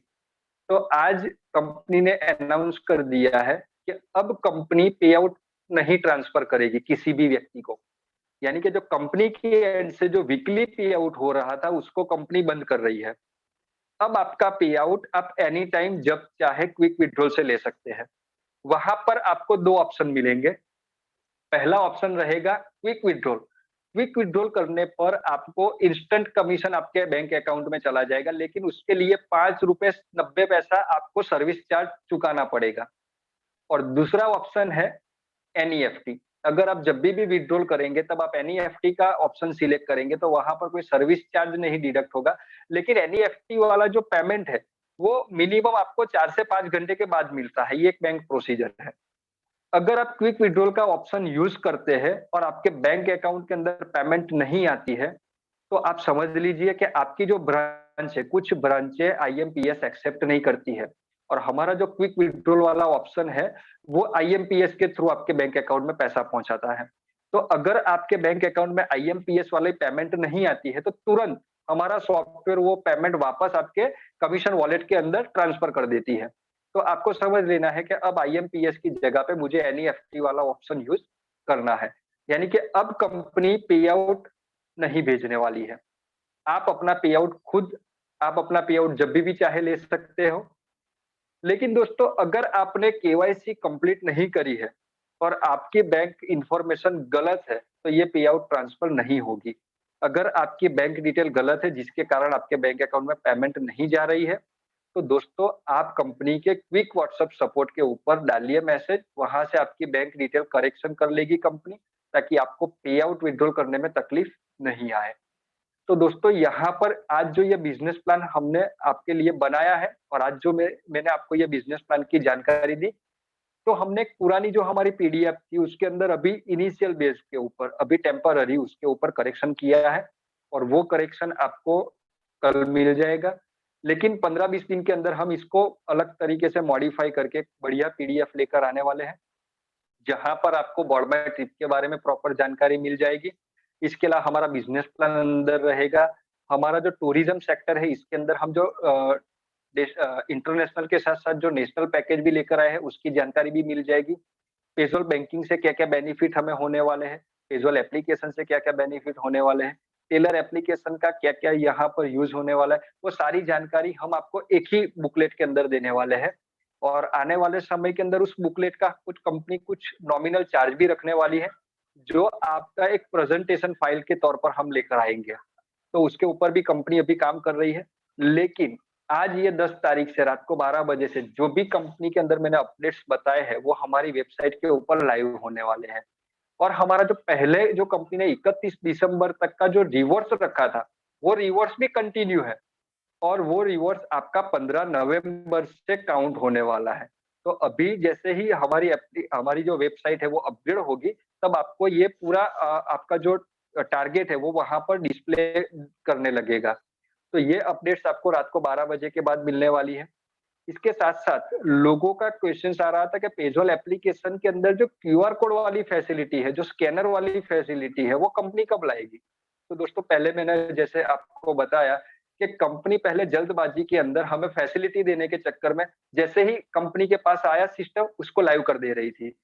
तो आज कंपनी ने अनाउंस कर दिया है कि अब कंपनी पे आउट नहीं ट्रांसफर करेगी किसी भी व्यक्ति को। यानी कि जो कंपनी की एंड से जो वीकली पे आउट हो रहा था, उसको कंपनी बंद कर रही है। अब आपका पे आउट आप एनी टाइम जब चाहे क्विक विथड्रॉल से ले सकते हैं। वहाँ पर आपको 2 ऑप्शन मिलेंगे। पहला ऑप्शन रहेगा क्विक विथड्रॉल। क्विक विथड्रॉल करने पर आपको इंस्टेंट कमीशन आपके बैंक अकाउंट में चला जाएगा, लेकिन उसके लिए ₹5.90 आपको सर्विस चार्ज चुकाना पड़ेगा। और दूसरा ऑप्शन है एनईएफटी। अगर आप जब भी विथड्रॉल करेंगे तब आप एनईएफटी का ऑप्शन सिलेक्ट करेंगे तो वहां पर कोई सर्विस चार्ज नहीं डिडक्ट होगा, लेकिन एनईएफटी वाला जो पेमेंट है वो मिनिमम आपको 4 से 5 घंटे के बाद मिलता है। ये एक बैंक प्रोसीजर है। अगर आप क्विक विथड्रॉल का ऑप्शन यूज करते हैं और आपके बैंक अकाउंट के अंदर पेमेंट नहीं आती है, तो आप समझ लीजिए कि आपकी जो ब्रांच है, कुछ ब्रांचें आईएमपीएस एक्सेप्ट नहीं करती है और हमारा जो क्विक विथड्रॉल वाला ऑप्शन है, वो आईएमपीएस के थ्रू आपके बैंक अकाउंट में पैसा पहुंचाता है। तो अगर आपके बैंक अकाउंट में आईएमपीएस वाली पेमेंट नहीं आती है, तो तुरंत हमारा सॉफ्टवेयर वो पेमेंट वापस आपके कमीशन वॉलेट के अंदर ट्रांसफर कर देती है। तो आपको समझ लेना है कि अब आईएमपीएस की जगह पे मुझे एनईएफटी वाला ऑप्शन यूज करना है। यानी कि अब कंपनी पे आउट नहीं भेजने वाली है। आप अपना पे आउट खुद आप अपना पे आउट जब भी चाहे ले सकते हो। लेकिन दोस्तों अगर आपने केवाईसी कंप्लीट नहीं करी है और आपकी बैंक इंफॉर्मेशन गलत है, तो ये पे आउट ट्रांसफर नहीं होगी। अगर आपकी बैंक डिटेल गलत है जिसके कारण आपके बैंक अकाउंट में पेमेंट नहीं जा रही है, तो दोस्तों आप कंपनी के क्विक व्हाट्सएप सपोर्ट के ऊपर डालिए मैसेज, वहां से आपकी बैंक डिटेल करेक्शन कर लेगी कंपनी, ताकि आपको पे आउट विथड्रॉल करने में तकलीफ नहीं आए। तो दोस्तों यहाँ पर आज जो ये बिजनेस प्लान हमने आपके लिए बनाया है और आज जो मैंने आपको ये बिजनेस प्लान की जानकारी दी, तो हमने एक पुरानी जो हमारी पीडीएफ थी उसके अंदर अभी इनिशियल बेस के ऊपर अभी टेम्पररी उसके ऊपर करेक्शन किया है और वो करेक्शन आपको कल मिल जाएगा। लेकिन 15-20 दिन के अंदर हम इसको अलग तरीके से मॉडिफाई करके एक बढ़िया पीडीएफ लेकर आने वाले हैं, जहाँ पर आपको बॉर्डर ट्रिप के बारे में प्रॉपर जानकारी मिल जाएगी। इसके अलावा हमारा बिज़नेस प्लान अंदर रहेगा। हमारा जो टूरिज़्म सेक्टर है इसके अंदर हम जो इंटरनेशनल के साथ-साथ जो नेशनल पैकेज भी लेकर आए हैं उसकी जानकारी भी मिल जाएगी। पेज़ोल बैंकिंग से क्या-क्या बेनिफिट हमें होने वाले हैं, पेज़ोल एप्लीकेशन से क्या-क्या बेनिफिट होने वाले हैं, टेलर एप्लीकेशन का क्या-क्या यहाँ पर यूज़ होने वाला है, वो सारी जानकारी हम आपको एक ही बुकलेट के अंदर देने वाले हैं। और आने वाले समय के अंदर उस बुकलेट का कुछ कंपनी कुछ नॉमिनल चार्ज भी रखने वाली है, जो आपका एक प्रेज़ेंटेशन फाइल के तौर पर हम लेकर आएँगे। तो उसके ऊपर भी कंपनी अभी काम कर रही है। लेकिन आज ये 10 तारीख से रात को 12 बजे से जो भी कंपनी के अंदर मैंने अपडेट्स बताए हैं, वो हमारी वेबसाइट के ऊपर लाइव होने वाले हैं। और हमारा जो पहले जो कंपनी ने 31 दिसंबर तक का जो रिवॉर्ड्स रखा था, वो रिवॉर्ड्स भी कंटिन्यू है। और वो रिवॉर्ड्स आपका 15 नवंबर से काउंट होने वाला है। तो अभी जैसे ही हमारी जो वेबसाइट है वो अपग्रेड होगी, तब आपको ये पूरा आपका जो टारगेट है वो वहाँ पर डिस्प्ले करने लगेगा। तो ये अपडेट्स आपको रात को 12 बजे के बाद मिलने वाली है। इसके साथ-साथ लोगों का क्वेश्चन्स आ रहा था कि पेज़ोल एप्लीकेशन के अंदर जो क्यूआर कोड वाली फैसिलिटी है, जो स्कैनर वाली फैसिलिटी है, वो कंपनी कब लाएगी? तो दोस्तों पहले मैंने जैसे आपको बताया कि कंपनी पहले जल्दबाजी के अंदर हमें फैसिलिटी देने के चक्कर में जैसे ही कंपनी के पास आया सिस्टम उसको लाइव कर दे रही थी।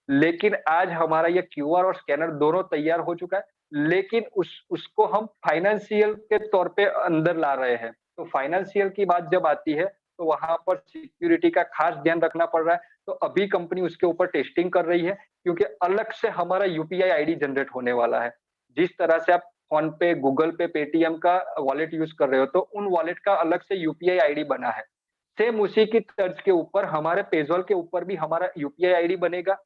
लेकिन आज हमारा ये क्यूआर और स्कैनर दोनों तैयार हो चुका है, लेकिन उसको हम फाइनेंशियल के तौर पे अंदर ला रहे हैं। तो फाइनेंशियल की बात जब आती है, तो वहाँ पर सिक्योरिटी का खास ध्यान रखना पड़ रहा है। तो अभी कंपनी उसके ऊपर टेस्टिंग कर रही है, क्योंकि अलग से हमारा यूपीआई आईडी जनरेट होने वाला है। जिस तरह से आप फ़ोन पे, गूगल पे, पेटीएम का वॉलेट यूज़ कर रहे हो, तो उन वॉलेट का अलग से यूपीआई आईडी बना है। सेम उसी की तर्ज के ऊपर हमारे पेज़ॉल के ऊपर भी हमारा यूपीआई आईडी बनेगा।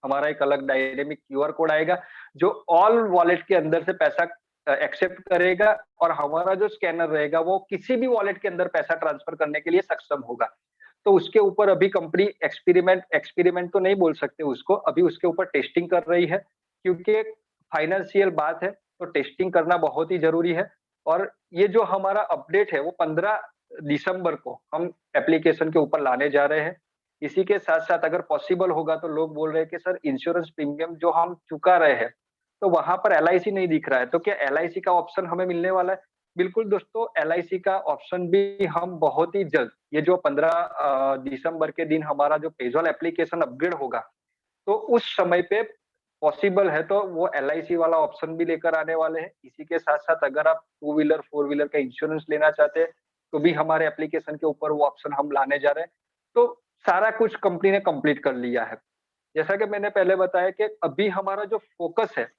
हमारा एक अलग डायनेमिक क्यूआर कोड आएगा, जो ऑल वॉलेट के अंदर से पैसा एक्सेप्ट करेगा, और हमारा जो स्कैनर रहेगा, वो किसी भी वॉलेट के अंदर पैसा ट्रांसफर करने के लिए सक्षम होगा। तो उसके ऊपर अभी कंपनी एक्सपेरिमेंट एक्सपेरिमेंट तो नहीं बोल सकते उसको, अभी उसके ऊपर टेस्टिंग कर रही है, क्योंकि एक फाइनेंशियल बात है, तो टेस्टिंग करना बहुत ही ज़रूरी है। और ये जो हमारा अपडेट है, वो 15 दिसंबर को हम एप्लीकेशन के ऊपर लाने जा रहे हैं। इसी के साथ-साथ अगर पॉसिबल होगा, तो लोग बोल रहे हैं कि सर इंश्योरेंस प्रीमियम जो हम चुका रहे हैं, तो वहाँ पर एलआईसी नहीं दिख रहा है, तो क्या एलआईसी का ऑप्शन हमें मिलने वाला है? बिल्कुल दोस्तों, एलआईसी का ऑप्शन भी हम बहुत ही जल्द, ये जो 15 दिसंबर के दिन हमारा जो पेज़ॉल एप्लीकेशन अपग्रेड होगा, तो उस समय पे पॉसिबल है तो वो एलआईसी वाला ऑप्शन भी लेकर आने वाले हैं। इसी के साथ-साथ अगर आप टू व्हीलर, फोर व्हीलर का इंश्योरेंस लेना चाहते हैं, तो भी हमारे एप्लीकेशन के ऊपर वो ऑप्शन हम लाने जा रहे हैं। तो सारा कुछ कंपनी ने कंप्लीट कर लिया है। जैसा कि मैंने पहले बताया कि अभी हमारा जो फ़ोकस है,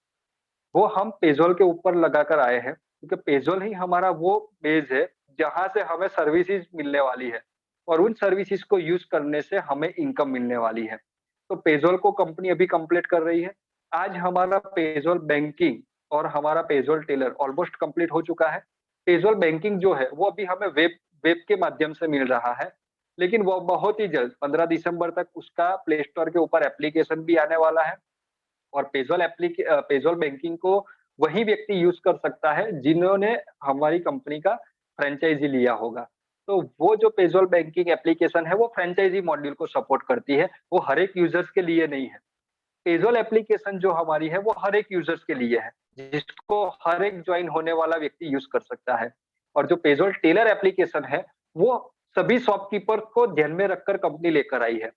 वो हम पेज़ॉल के ऊपर लगाकर आए हैं, क्योंकि पेज़ॉल ही हमारा वो बेस है, जहाँ से हमें सर्विसेज़ मिलने वाली है, और उन सर्विसेज़ को यूज़ करने से हमें इनकम मिलने वाली है। तो पेज़ॉल को कंपनी अभी कंप्लीट कर रही है। आज हमारा पेज़ॉल बैंकिंग और हमारा पेज़ॉल टेलर ऑलमोस्ट कंप्लीट हो चुका है। पेज़ॉल बैंकिंग जो है, वो अभी हमें वेब वेब के माध्यम से मिल रहा है, लेकिन वो बहुत ही जल्द 15 दिसंबर तक उसका प्ले स्टोर के ऊपर एप्लीकेशन भी आने वाला है। और पेज़ॉल बैंकिंग को वही व्यक्ति यूज़ कर सकता है, जिन्होंने हमारी कंपनी का फ्रैंचाइज़ी लिया होगा। तो वो जो पेज़ॉल बैंकिंग एप्लीकेशन है, वो फ्रैंचाइज़ी मॉड्यूल को सपोर्ट करती है, वो हर एक यूज़र्स के लिए नहीं है। पेज़ॉल एप्लीकेशन जो हमारी है, वो हर एक यूज़र्स के लिए है, जिसको हर एक जॉइन होने वाला व्यक्ति यूज़ कर सकता है। और जो पेज़ॉल टेलर एप्लीकेशन है, वो सभी शॉपकीपर को ध्यान में रखकर कंपनी लेकर आई है।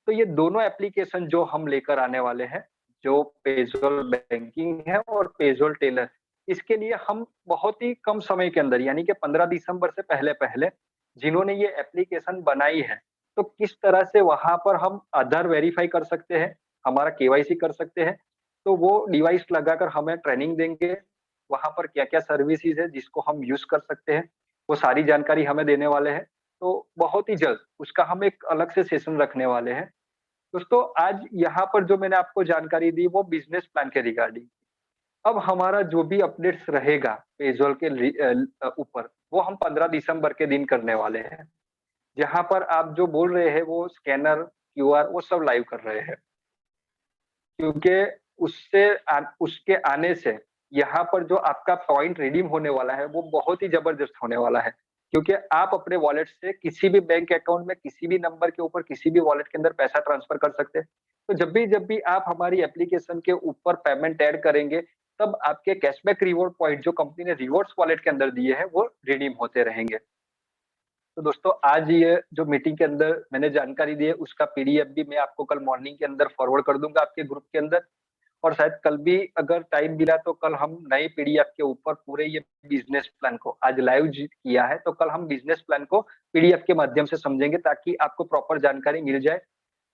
तो ये दोनों एप्लीकेशन जो हम लेकर आने वाले हैं, जो पेज़ॉल बैंकिंग है और पेज़ॉल टेलर, इसके लिए हम बहुत ही कम समय के अंदर, यानी कि 15 दिसंबर से पहले-पहले जिन्होंने ये एप्लीकेशन बनाई है, तो किस तरह से वहाँ पर हम आधार वेरीफ़ाई कर सकते हैं, हमारा केवाईसी कर सकते हैं, तो वो डिवाइस लगाकर हमें ट्रेनिंग देंगे, वहाँ पर क्या-क्या सर्विसेज़ है जिसको हम यूज़ कर सकते हैं, वो सारी जानकारी हमें देने वाले हैं। तो बहुत ही जल्द उसका हम एक अलग से सेशन रखने वाले हैं। दोस्तों, आज यहाँ पर जो मैंने आपको जानकारी दी, वो बिज़नेस प्लान के रिगार्डिंग। अब हमारा जो भी अपडेट्स रहेगा पेज़ॉल के ऊपर, वो हम 15 दिसंबर के दिन करने वाले हैं। जहाँ पर आप जो बोल रहे हैं, वो स्कैनर, क्यूआर, वो सब लाइव कर रहे हैं। क्योंकि उसके आने से यहाँ पर जो आपका पॉइंट रिडीम होने वाला है, वो बहुत ही ज़बरदस्त होने वाला है। क्योंकि आप अपने वॉलेट से किसी भी बैंक अकाउंट में, किसी भी नंबर के ऊपर, किसी भी वॉलेट के अंदर पैसा ट्रांसफ़र कर सकते हैं। तो जब भी आप हमारी एप्लीकेशन के ऊपर पेमेंट ऐड करेंगे, तब आपके कैशबैक रिवॉर्ड पॉइंट जो कंपनी ने रिवॉर्ड्स वॉलेट के अंदर दिए हैं, वो रिडीम होते रहेंगे। तो दोस्तों, आज ये जो मीटिंग के अंदर मैंने जानकारी दी है, उसका पीडीएफ भी मैं आपको कल मॉर्निंग के अंदर फॉरवर्ड कर दूँगा आपके ग्रुप के अंदर। और शायद कल भी अगर टाइम मिला, तो कल हम नए पीडीएफ के ऊपर पूरे ये बिज़नेस प्लान को आज लाइव किया है, तो कल हम बिज़नेस प्लान को पीडीएफ के माध्यम से समझेंगे, ताकि आपको प्रॉपर जानकारी मिल जाए।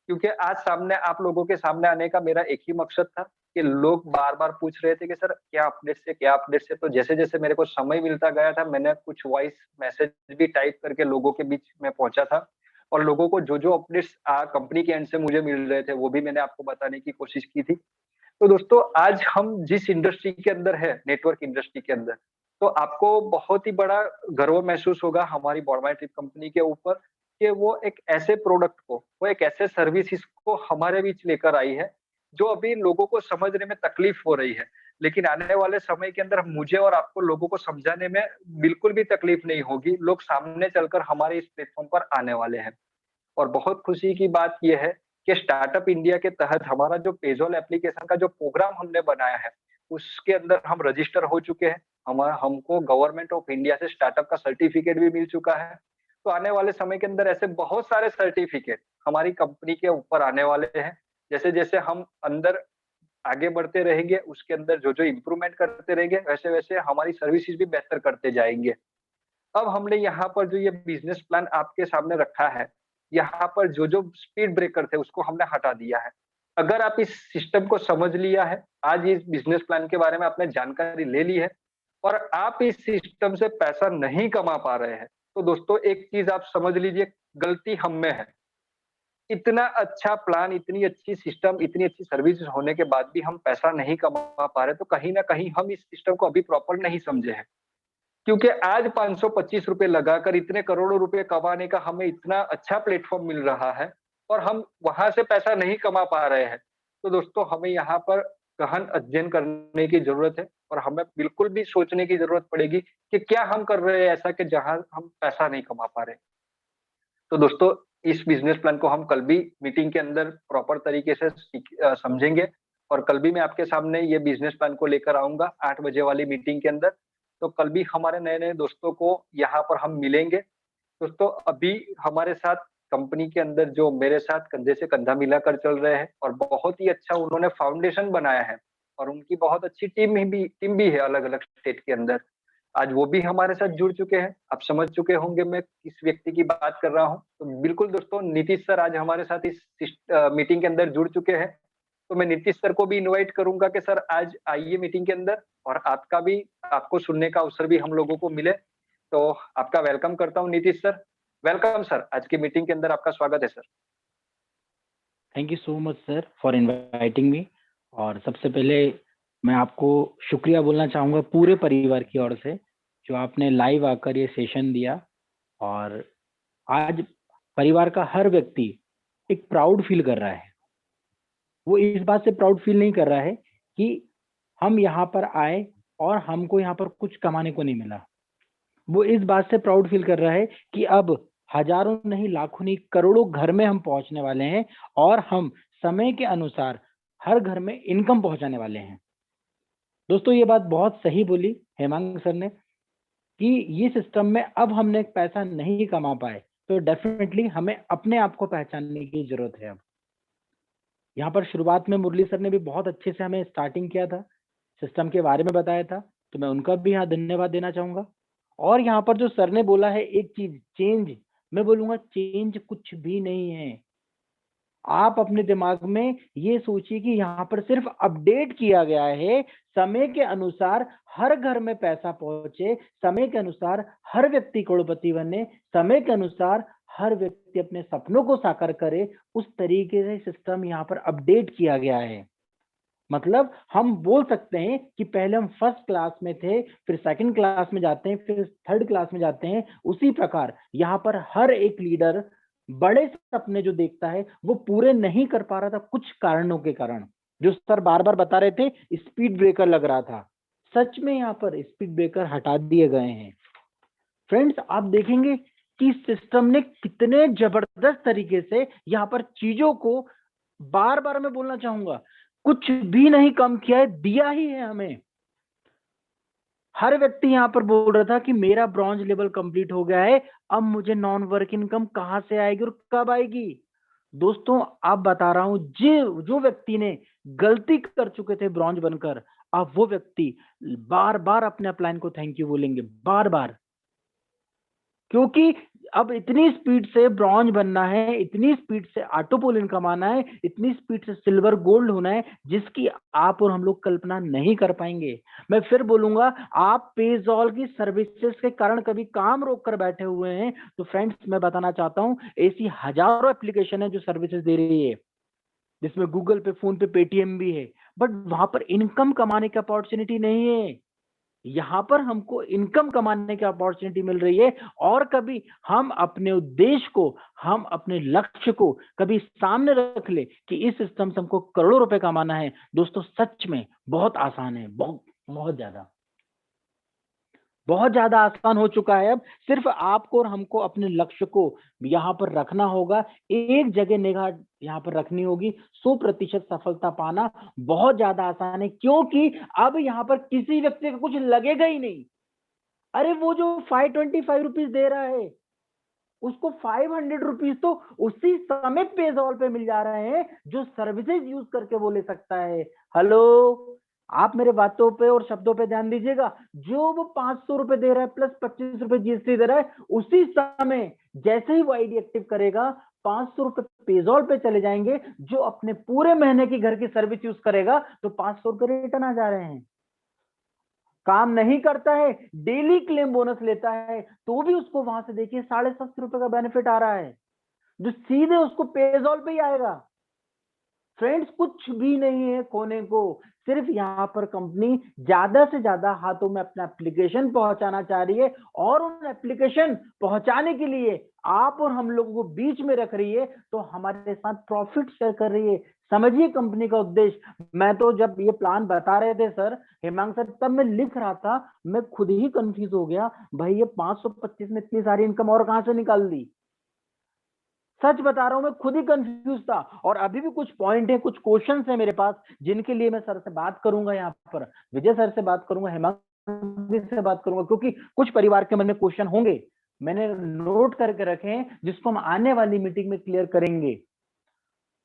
क्योंकि आज सामने आप लोगों के सामने आने का मेरा एक ही मकसद था कि लोग बार-बार पूछ रहे थे कि सर क्या अपडेट्स है, क्या अपडेट्स है? तो जैसे-जैसे मेरे को समय मिलता गया था, मैंने कुछ वॉइस मैसेज भी टाइप करके लोगों के बीच में पहुँचा था, और लोगों को जो-जो अपडेट्स कंपनी के एंड से मुझे मिल रहे थे, वो भी मैंने आपको बताने की कोशिश की थी। तो दोस्तों, आज हम जिस इंडस्ट्री के अंदर है, नेटवर्क इंडस्ट्री के अंदर, तो आपको बहुत ही बड़ा गर्व महसूस होगा हमारी बॉर्माट्रिक कंपनी के ऊपर, कि वो एक ऐसे प्रोडक्ट को, वो एक ऐसे सर्विसेज़ को हमारे बीच लेकर आई है, जो अभी लोगों को समझने में तकलीफ हो रही है। लेकिन आने वाले समय के अंदर मुझे और आपको लोगों को समझाने में बिल्कुल भी तकलीफ नहीं होगी। लोग सामने चलकर हमारे इस प्लेटफ़ॉर्म पर आने वाले हैं। और बहुत खुशी की बात ये है कि स्टार्टअप इंडिया के तहत हमारा जो पेज़ॉल एप्लीकेशन का जो प्रोग्राम हमने बनाया है, उसके अंदर हम रजिस्टर हो चुके हैं। हमको गवर्नमेंट ऑफ इंडिया से स्टार्टअप का सर्टिफ़िकेट भी मिल चुका है। तो आने वाले समय के अंदर ऐसे बहुत सारे सर्टिफ़िकेट हमारी कंपनी के ऊपर आने वाले हैं। जैसे-जैसे हम अंदर आगे बढ़ते रहेंगे, उसके अंदर जो-जो इम्प्रूवमेंट करते रहेंगे, वैसे-वैसे हमारी सर्विसेज़ भी बेहतर करते जाएँगे। अब हमने यहाँ पर जो ये बिजनेस प्लान आपके सामने रखा है, यहाँ पर जो-जो स्पीड ब्रेकर थे उसको हमने हटा दिया है। अगर आप इस सिस्टम को समझ लिया है, आज इस बिजनेस प्लान के बारे में आपने जानकारी ले ली है और आप इस सिस्टम से पैसा नहीं कमा पा रहे हैं, तो दोस्तों एक चीज़ आप समझ लीजिए, गलती हम में है। इतना अच्छा प्लान, इतनी अच्छी सिस्टम, इतनी अच्छी सर्विस होने के बाद भी हम पैसा नहीं कमा पा रहे, तो कहीं न कहीं हम इस सिस्टम को अभी प्रॉपर नहीं समझे हैं। क्योंकि आज ₹525 लगाकर इतने करोड़ों रुपए कमाने का हमें इतना अच्छा प्लेटफ़ॉर्म मिल रहा है और हम वहाँ से पैसा नहीं कमा पा रहे हैं। तो दोस्तों हमें यहाँ पर गहन अध्ययन करने की ज़रूरत है और हमें बिल्कुल भी सोचने की ज़रूरत पड़ेगी कि क्या हम कर रहे हैं ऐसा कि जहाँ हम पैसा नहीं कमा पा रहे। तो दोस्तों इस बिज़नेस प्लान को हम कल भी मीटिंग के अंदर प्रॉपर तरीके से समझेंगे और कल भी मैं आपके सामने ये बिज़नेस प्लान को लेकर आऊँगा 8 बजे वाली मीटिंग के अंदर। तो कल भी हमारे नए-नए दोस्तों को यहाँ पर हम मिलेंगे। दोस्तों अभी हमारे साथ कंपनी के अंदर जो मेरे साथ कंधे से कंधा मिलाकर चल रहे हैं और बहुत ही अच्छा उन्होंने फाउंडेशन बनाया है और उनकी बहुत अच्छी टीम भी है अलग-अलग स्टेट के अंदर। आज वो भी हमारे साथ जुड़ चुके हैं। आप समझ चुके होंगे मैं किस व्यक्ति की बात कर रहा हूँ। तो बिल्कुल दोस्तों नीतीश सर आज हमारे साथ इस मीटिंग के अंदर जुड़ चुके हैं। तो मैं नीतीश सर को भी इनवाइट करूँगा कि सर आज आइए मीटिंग के अंदर और आपको सुनने का अवसर भी हम लोगों को मिले। तो आपका वेलकम करता हूँ नीतीश सर। वेलकम सर, आज की मीटिंग के अंदर आपका स्वागत है sir. Thank you so much sir for inviting me. और सबसे पहले मैं आपको शुक्रिया बोलना चाहूँगा पूरे परिवार की ओर से, जो आपने लाइव आकर ये सेशन दिया। और आज परिवार का हर व्यक्ति एक प्राउड फील कर रहा है। वो इस बात से प्राउड फील नहीं कर रहा है कि हम यहाँ पर आए और हमको यहाँ पर कुछ कमाने को नहीं मिला। वो इस बात से प्राउड फील कर रहा है कि अब हजारों नहीं, लाखों नहीं, करोड़ों घर में हम पहुंचने वाले हैं और हम समय के अनुसार हर घर में इनकम पहुंचाने वाले हैं। दोस्तों ये बात बहुत सही बोली हेमांग सर ने कि ये सिस्टम में अब हमने पैसा नहीं कमा पाए, तो डेफिनेटली हमें अपने आप को पहचानने की जरूरत है। अब यहाँ पर शुरुआत में मुरली सर ने भी बहुत अच्छे से हमें स्टार्टिंग किया था, सिस्टम के बारे में बताया था, तो मैं उनका भी यहाँ धन्यवाद देना चाहूंगा। और यहाँ पर जो सर ने बोला है एक चीज, चेंज, मैं बोलूंगा चेंज कुछ भी नहीं है। आप अपने दिमाग में ये सोचिए कि यहाँ पर सिर्फ अपडेट किया गया है, समय के अनुसार हर घर में पैसा पहुंचे, समय के अनुसार हर व्यक्ति करोड़पति बने, समय के अनुसार हर व्यक्ति अपने सपनों को साकार करे, उस तरीके से सिस्टम यहाँ पर अपडेट किया गया है। मतलब हम बोल सकते हैं कि पहले हम फर्स्ट क्लास में थे, फिर सेकंड क्लास में जाते हैं, फिर थर्ड क्लास में जाते हैं। उसी प्रकार यहाँ पर हर एक लीडर बड़े सपने जो देखता है वो पूरे नहीं कर पा रहा था कुछ कारणों के कारण। जो सर बार बार बता रहे थे स्पीड ब्रेकर लग रहा था, सच में यहाँ पर स्पीड ब्रेकर हटा दिए गए हैं। फ्रेंड्स आप देखेंगे कि सिस्टम ने कितने जबरदस्त तरीके से यहाँ पर चीजों को, बार बार मैं बोलना चाहूंगा, कुछ भी नहीं कम किया है, दिया ही है हमें। हर व्यक्ति यहाँ पर बोल रहा था कि मेरा ब्रॉन्ज लेवल कंप्लीट हो गया है, अब मुझे नॉन वर्क इनकम कहां से आएगी और कब आएगी। दोस्तों आप बता रहा हूं, जो व्यक्ति ने गलती कर चुके थे ब्रॉन्ज बनकर, अब वो व्यक्ति बार बार अपने अपलाइन को थैंक यू बोलेंगे, बार बार। क्योंकि अब इतनी स्पीड से ब्रॉन्ज बनना है, इतनी स्पीड से ऑटोपोल इनकम आना है, इतनी स्पीड से सिल्वर गोल्ड होना है, जिसकी आप और हम लोग कल्पना नहीं कर पाएंगे। मैं फिर बोलूंगा, आप पेजॉल की सर्विसेज के कारण कभी काम रोक कर बैठे हुए हैं, तो फ्रेंड्स मैं बताना चाहता हूं ऐसी हजारों एप्लीकेशन है जो सर्विसेज दे रही है, जिसमें गूगल पे, फोन पे, पेटीएम भी है, बट वहां पर इनकम कमाने की अपॉर्चुनिटी नहीं है। यहाँ पर हमको इनकम कमाने की अपॉर्चुनिटी मिल रही है। और कभी हम अपने उद्देश्य को, हम अपने लक्ष्य को कभी सामने रख ले कि इस सिस्टम से हमको करोड़ों रुपए कमाना है, दोस्तों सच में बहुत आसान है, बहुत बहुत ज्यादा आसान हो चुका है। अब सिर्फ आपको और हमको अपने लक्ष्य को यहाँ पर रखना होगा, एक जगह निगाह यहाँ पर रखनी होगी। 100% सफलता पाना बहुत ज्यादा आसान है, क्योंकि अब यहाँ पर किसी व्यक्ति का कुछ लगेगा ही नहीं। अरे वो जो 525 रुपीज दे रहा है, उसको 500 रुपीज तो उसी समय पेजॉल पे मिल जा रहे हैं, जो सर्विसेज यूज करके वो ले सकता है। हेलो, आप मेरे बातों पे और शब्दों पे ध्यान दीजिएगा। जो वो 500 रुपए दे रहा है प्लस 25 रुपए जीएसटी दे रहा है, उसी समय जैसे ही वो आईडी एक्टिव करेगा 500 रुपए पेजॉल पे चले जाएंगे। जो अपने पूरे महीने की घर की सर्विस यूज करेगा तो 500 रुपए रिटर्न आ जा रहे हैं। काम नहीं करता है, डेली क्लेम बोनस लेता है, तो भी उसको वहां से देखिए 750 रुपए का बेनिफिट आ रहा है, जो सीधे उसको पेजॉल पे ही आएगा। फ्रेंड्स, कुछ भी नहीं है खोने को, सिर्फ यहाँ पर कंपनी ज्यादा से ज्यादा हाथों में अपना एप्लीकेशन पहुंचाना चाह रही है, और उन एप्लीकेशन पहुंचाने के लिए आप और हम लोगों को बीच में रख रही है, तो हमारे साथ प्रॉफिट शेयर कर रही है। समझिए कंपनी का उद्देश्य। मैं तो जब ये प्लान बता रहे थे सर हेमांग सर, तब मैं लिख रहा था, मैं खुद ही कंफ्यूज हो गया, भाई ये 525 में इतनी सारी इनकम और कहां से निकाल दी। सच बता रहा हूं, मैं खुद ही कंफ्यूज था। और अभी भी कुछ पॉइंट है, कुछ क्वेश्चंस है मेरे पास, जिनके लिए मैं सर से बात करूंगा, यहाँ पर विजय सर से बात करूंगा, हेमंत से बात करूंगा, क्योंकि कुछ परिवार के मन में क्वेश्चन होंगे, मैंने नोट करके रखे हैं, जिसको हम आने वाली मीटिंग में क्लियर करेंगे।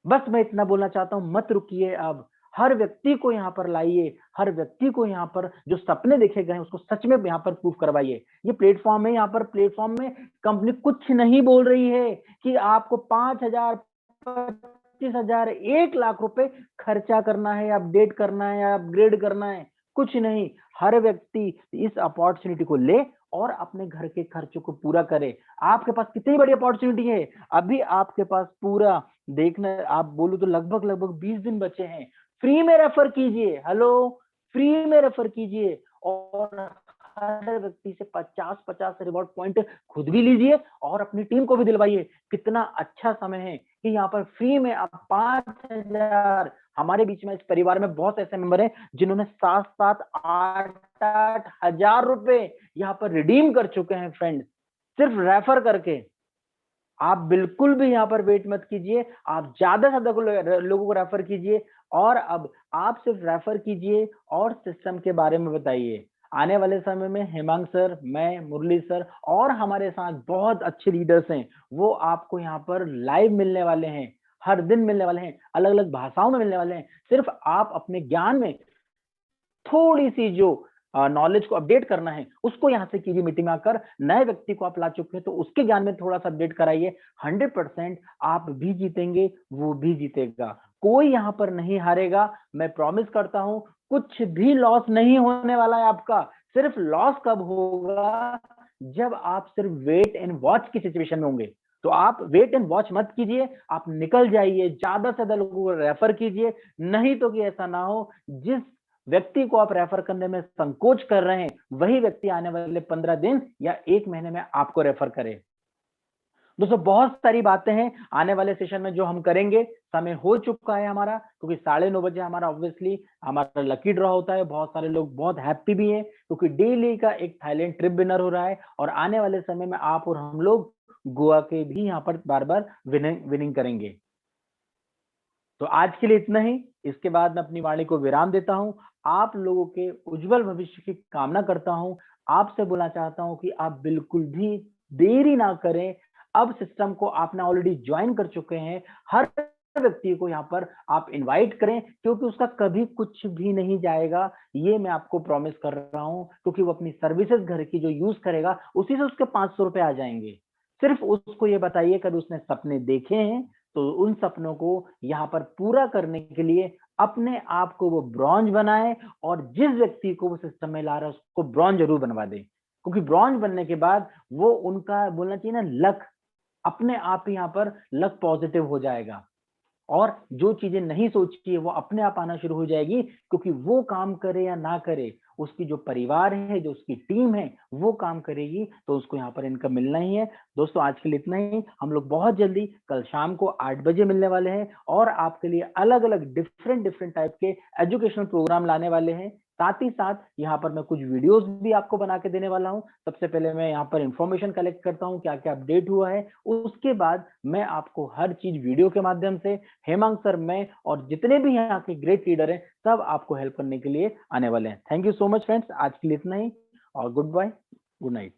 बस मैं इतना बोलना चाहता हूं, मत रुकिए। अब हर व्यक्ति को यहाँ पर लाइए, हर व्यक्ति को यहाँ पर जो सपने देखे गए उसको सच में यहाँ पर प्रूफ करवाइए। ये प्लेटफॉर्म है, यहाँ पर प्लेटफॉर्म में कंपनी कुछ नहीं बोल रही है कि आपको 5,000, 25,000, 1,00,000 रुपए खर्चा करना है, अपडेट करना है, अपग्रेड करना है, कुछ नहीं। हर व्यक्ति इस अपॉर्चुनिटी को ले और अपने घर के खर्चों को पूरा करे। आपके पास कितनी बड़ी अपॉर्चुनिटी है, अभी आपके पास पूरा देखना, आप बोलूं तो लगभग 20 दिन बचे हैं। फ्री में रेफर कीजिए, हेलो, फ्री में रेफर कीजिए, और हर व्यक्ति से 50-50 रिवॉर्ड पॉइंट खुद भी लीजिए और अपनी टीम को भी दिलवाइए। कितना अच्छा समय है कि यहाँ पर फ्री में आप 5,000, हमारे बीच में इस परिवार में बहुत ऐसे मेंबर हैं जिन्होंने 7-7, 8-8 हजार रुपए यहाँ पर रिडीम कर चुके हैं फ्रेंड्स, सिर्फ रेफर करके। आप बिल्कुल भी यहाँ पर वेट मत कीजिए, आप ज्यादा से ज्यादा लोगों को रेफर कीजिए, और अब आप सिर्फ रेफर कीजिए और सिस्टम के बारे में बताइए। आने वाले समय में हेमांग सर, मैं, मुरली सर और हमारे साथ बहुत अच्छे लीडर्स हैं, वो आपको यहाँ पर लाइव मिलने वाले हैं, हर दिन मिलने वाले हैं, अलग अलग भाषाओं में मिलने वाले हैं। सिर्फ आप अपने ज्ञान में थोड़ी सी जो नॉलेज को अपडेट करना है उसको यहाँ से कीजिए। मीटिंग में आकर नए व्यक्ति को आप ला चुके हैं तो उसके ज्ञान में थोड़ा सा अपडेट कराइए। 100% आप भी जीतेंगे, वो भी जीतेगा, कोई यहाँ पर नहीं हारेगा। मैं प्रॉमिस करता हूं, कुछ भी लॉस नहीं होने वाला है आपका। सिर्फ लॉस कब होगा, जब आप सिर्फ वेट एंड वॉच की सिचुएशन में होंगे। तो आप वेट एंड वॉच मत कीजिए, आप निकल जाइए, ज्यादा से ज्यादा लोगों को रेफर कीजिए। नहीं तो कि ऐसा ना हो, जिस व्यक्ति को आप रेफर करने में संकोच कर रहे हैं वही व्यक्ति आने वाले 15 दिन या 1 महीने में आपको रेफर करे। दोस्तों, बहुत सारी बातें हैं आने वाले सेशन में जो हम करेंगे। समय हो चुका है हमारा, क्योंकि 9:30 बजे हमारा ऑब्वियसली हमारा लकी ड्रॉ होता है। बहुत सारे लोग बहुत हैप्पी भी हैं क्योंकि डेली का एक थाईलैंड ट्रिप विनर हो रहा है, और आने वाले समय में आप और हम लोग गोवा के भी यहाँ पर बार बार विनिंग करेंगे। तो आज के लिए इतना ही। इसके बाद मैं अपनी वाणी को विराम देता हूं। आप लोगों के उज्जवल भविष्य की कामना करता हूं। आपसे बोलना चाहता हूं कि आप बिल्कुल भी देरी ना करें। अब सिस्टम को आपने ऑलरेडी ज्वाइन कर चुके हैं, हर व्यक्ति को यहाँ पर आप इनवाइट करें, क्योंकि उसका कभी कुछ भी नहीं जाएगा, ये मैं आपको प्रॉमिस कर रहा हूं। क्योंकि वो अपनी सर्विसेज घर की जो यूज करेगा उसी से उसके 500 रुपए आ जाएंगे। सिर्फ उसको ये बताइए कभी उसने सपने देखे हैं, तो उन सपनों को यहाँ पर पूरा करने के लिए अपने आप को वो ब्रॉन्ज बनाए, और जिस व्यक्ति को वो सिस्टम में ला रहा है उसको ब्रॉन्ज जरूर बनवा दे। क्योंकि ब्रॉन्ज बनने के बाद वो उनका बोलना चाहिए ना, लक अपने आप ही यहाँ पर लक पॉजिटिव हो जाएगा, और जो चीजें नहीं सोची है वो अपने आप आना शुरू हो जाएगी। क्योंकि वो काम करे या ना करे, उसकी जो परिवार है, जो उसकी टीम है, वो काम करेगी, तो उसको यहाँ पर इनकम मिलना ही है। दोस्तों, आज के लिए इतना ही। हम लोग बहुत जल्दी कल शाम को 8 बजे मिलने वाले हैं, और आपके लिए अलग अलग डिफरेंट टाइप के एजुकेशनल प्रोग्राम लाने वाले हैं। साथ ही साथ यहाँ पर मैं कुछ वीडियोस भी आपको बना के देने वाला हूँ। सबसे पहले मैं यहाँ पर इंफॉर्मेशन कलेक्ट करता हूँ, क्या क्या अपडेट हुआ है, उसके बाद मैं आपको हर चीज वीडियो के माध्यम से, हेमंत सर, मैं और जितने भी यहाँ के ग्रेट लीडर हैं, सब आपको हेल्प करने के लिए आने वाले हैं। Thank you so much friends, आज के लिए इतना ही, और गुड बाय, गुड नाइट।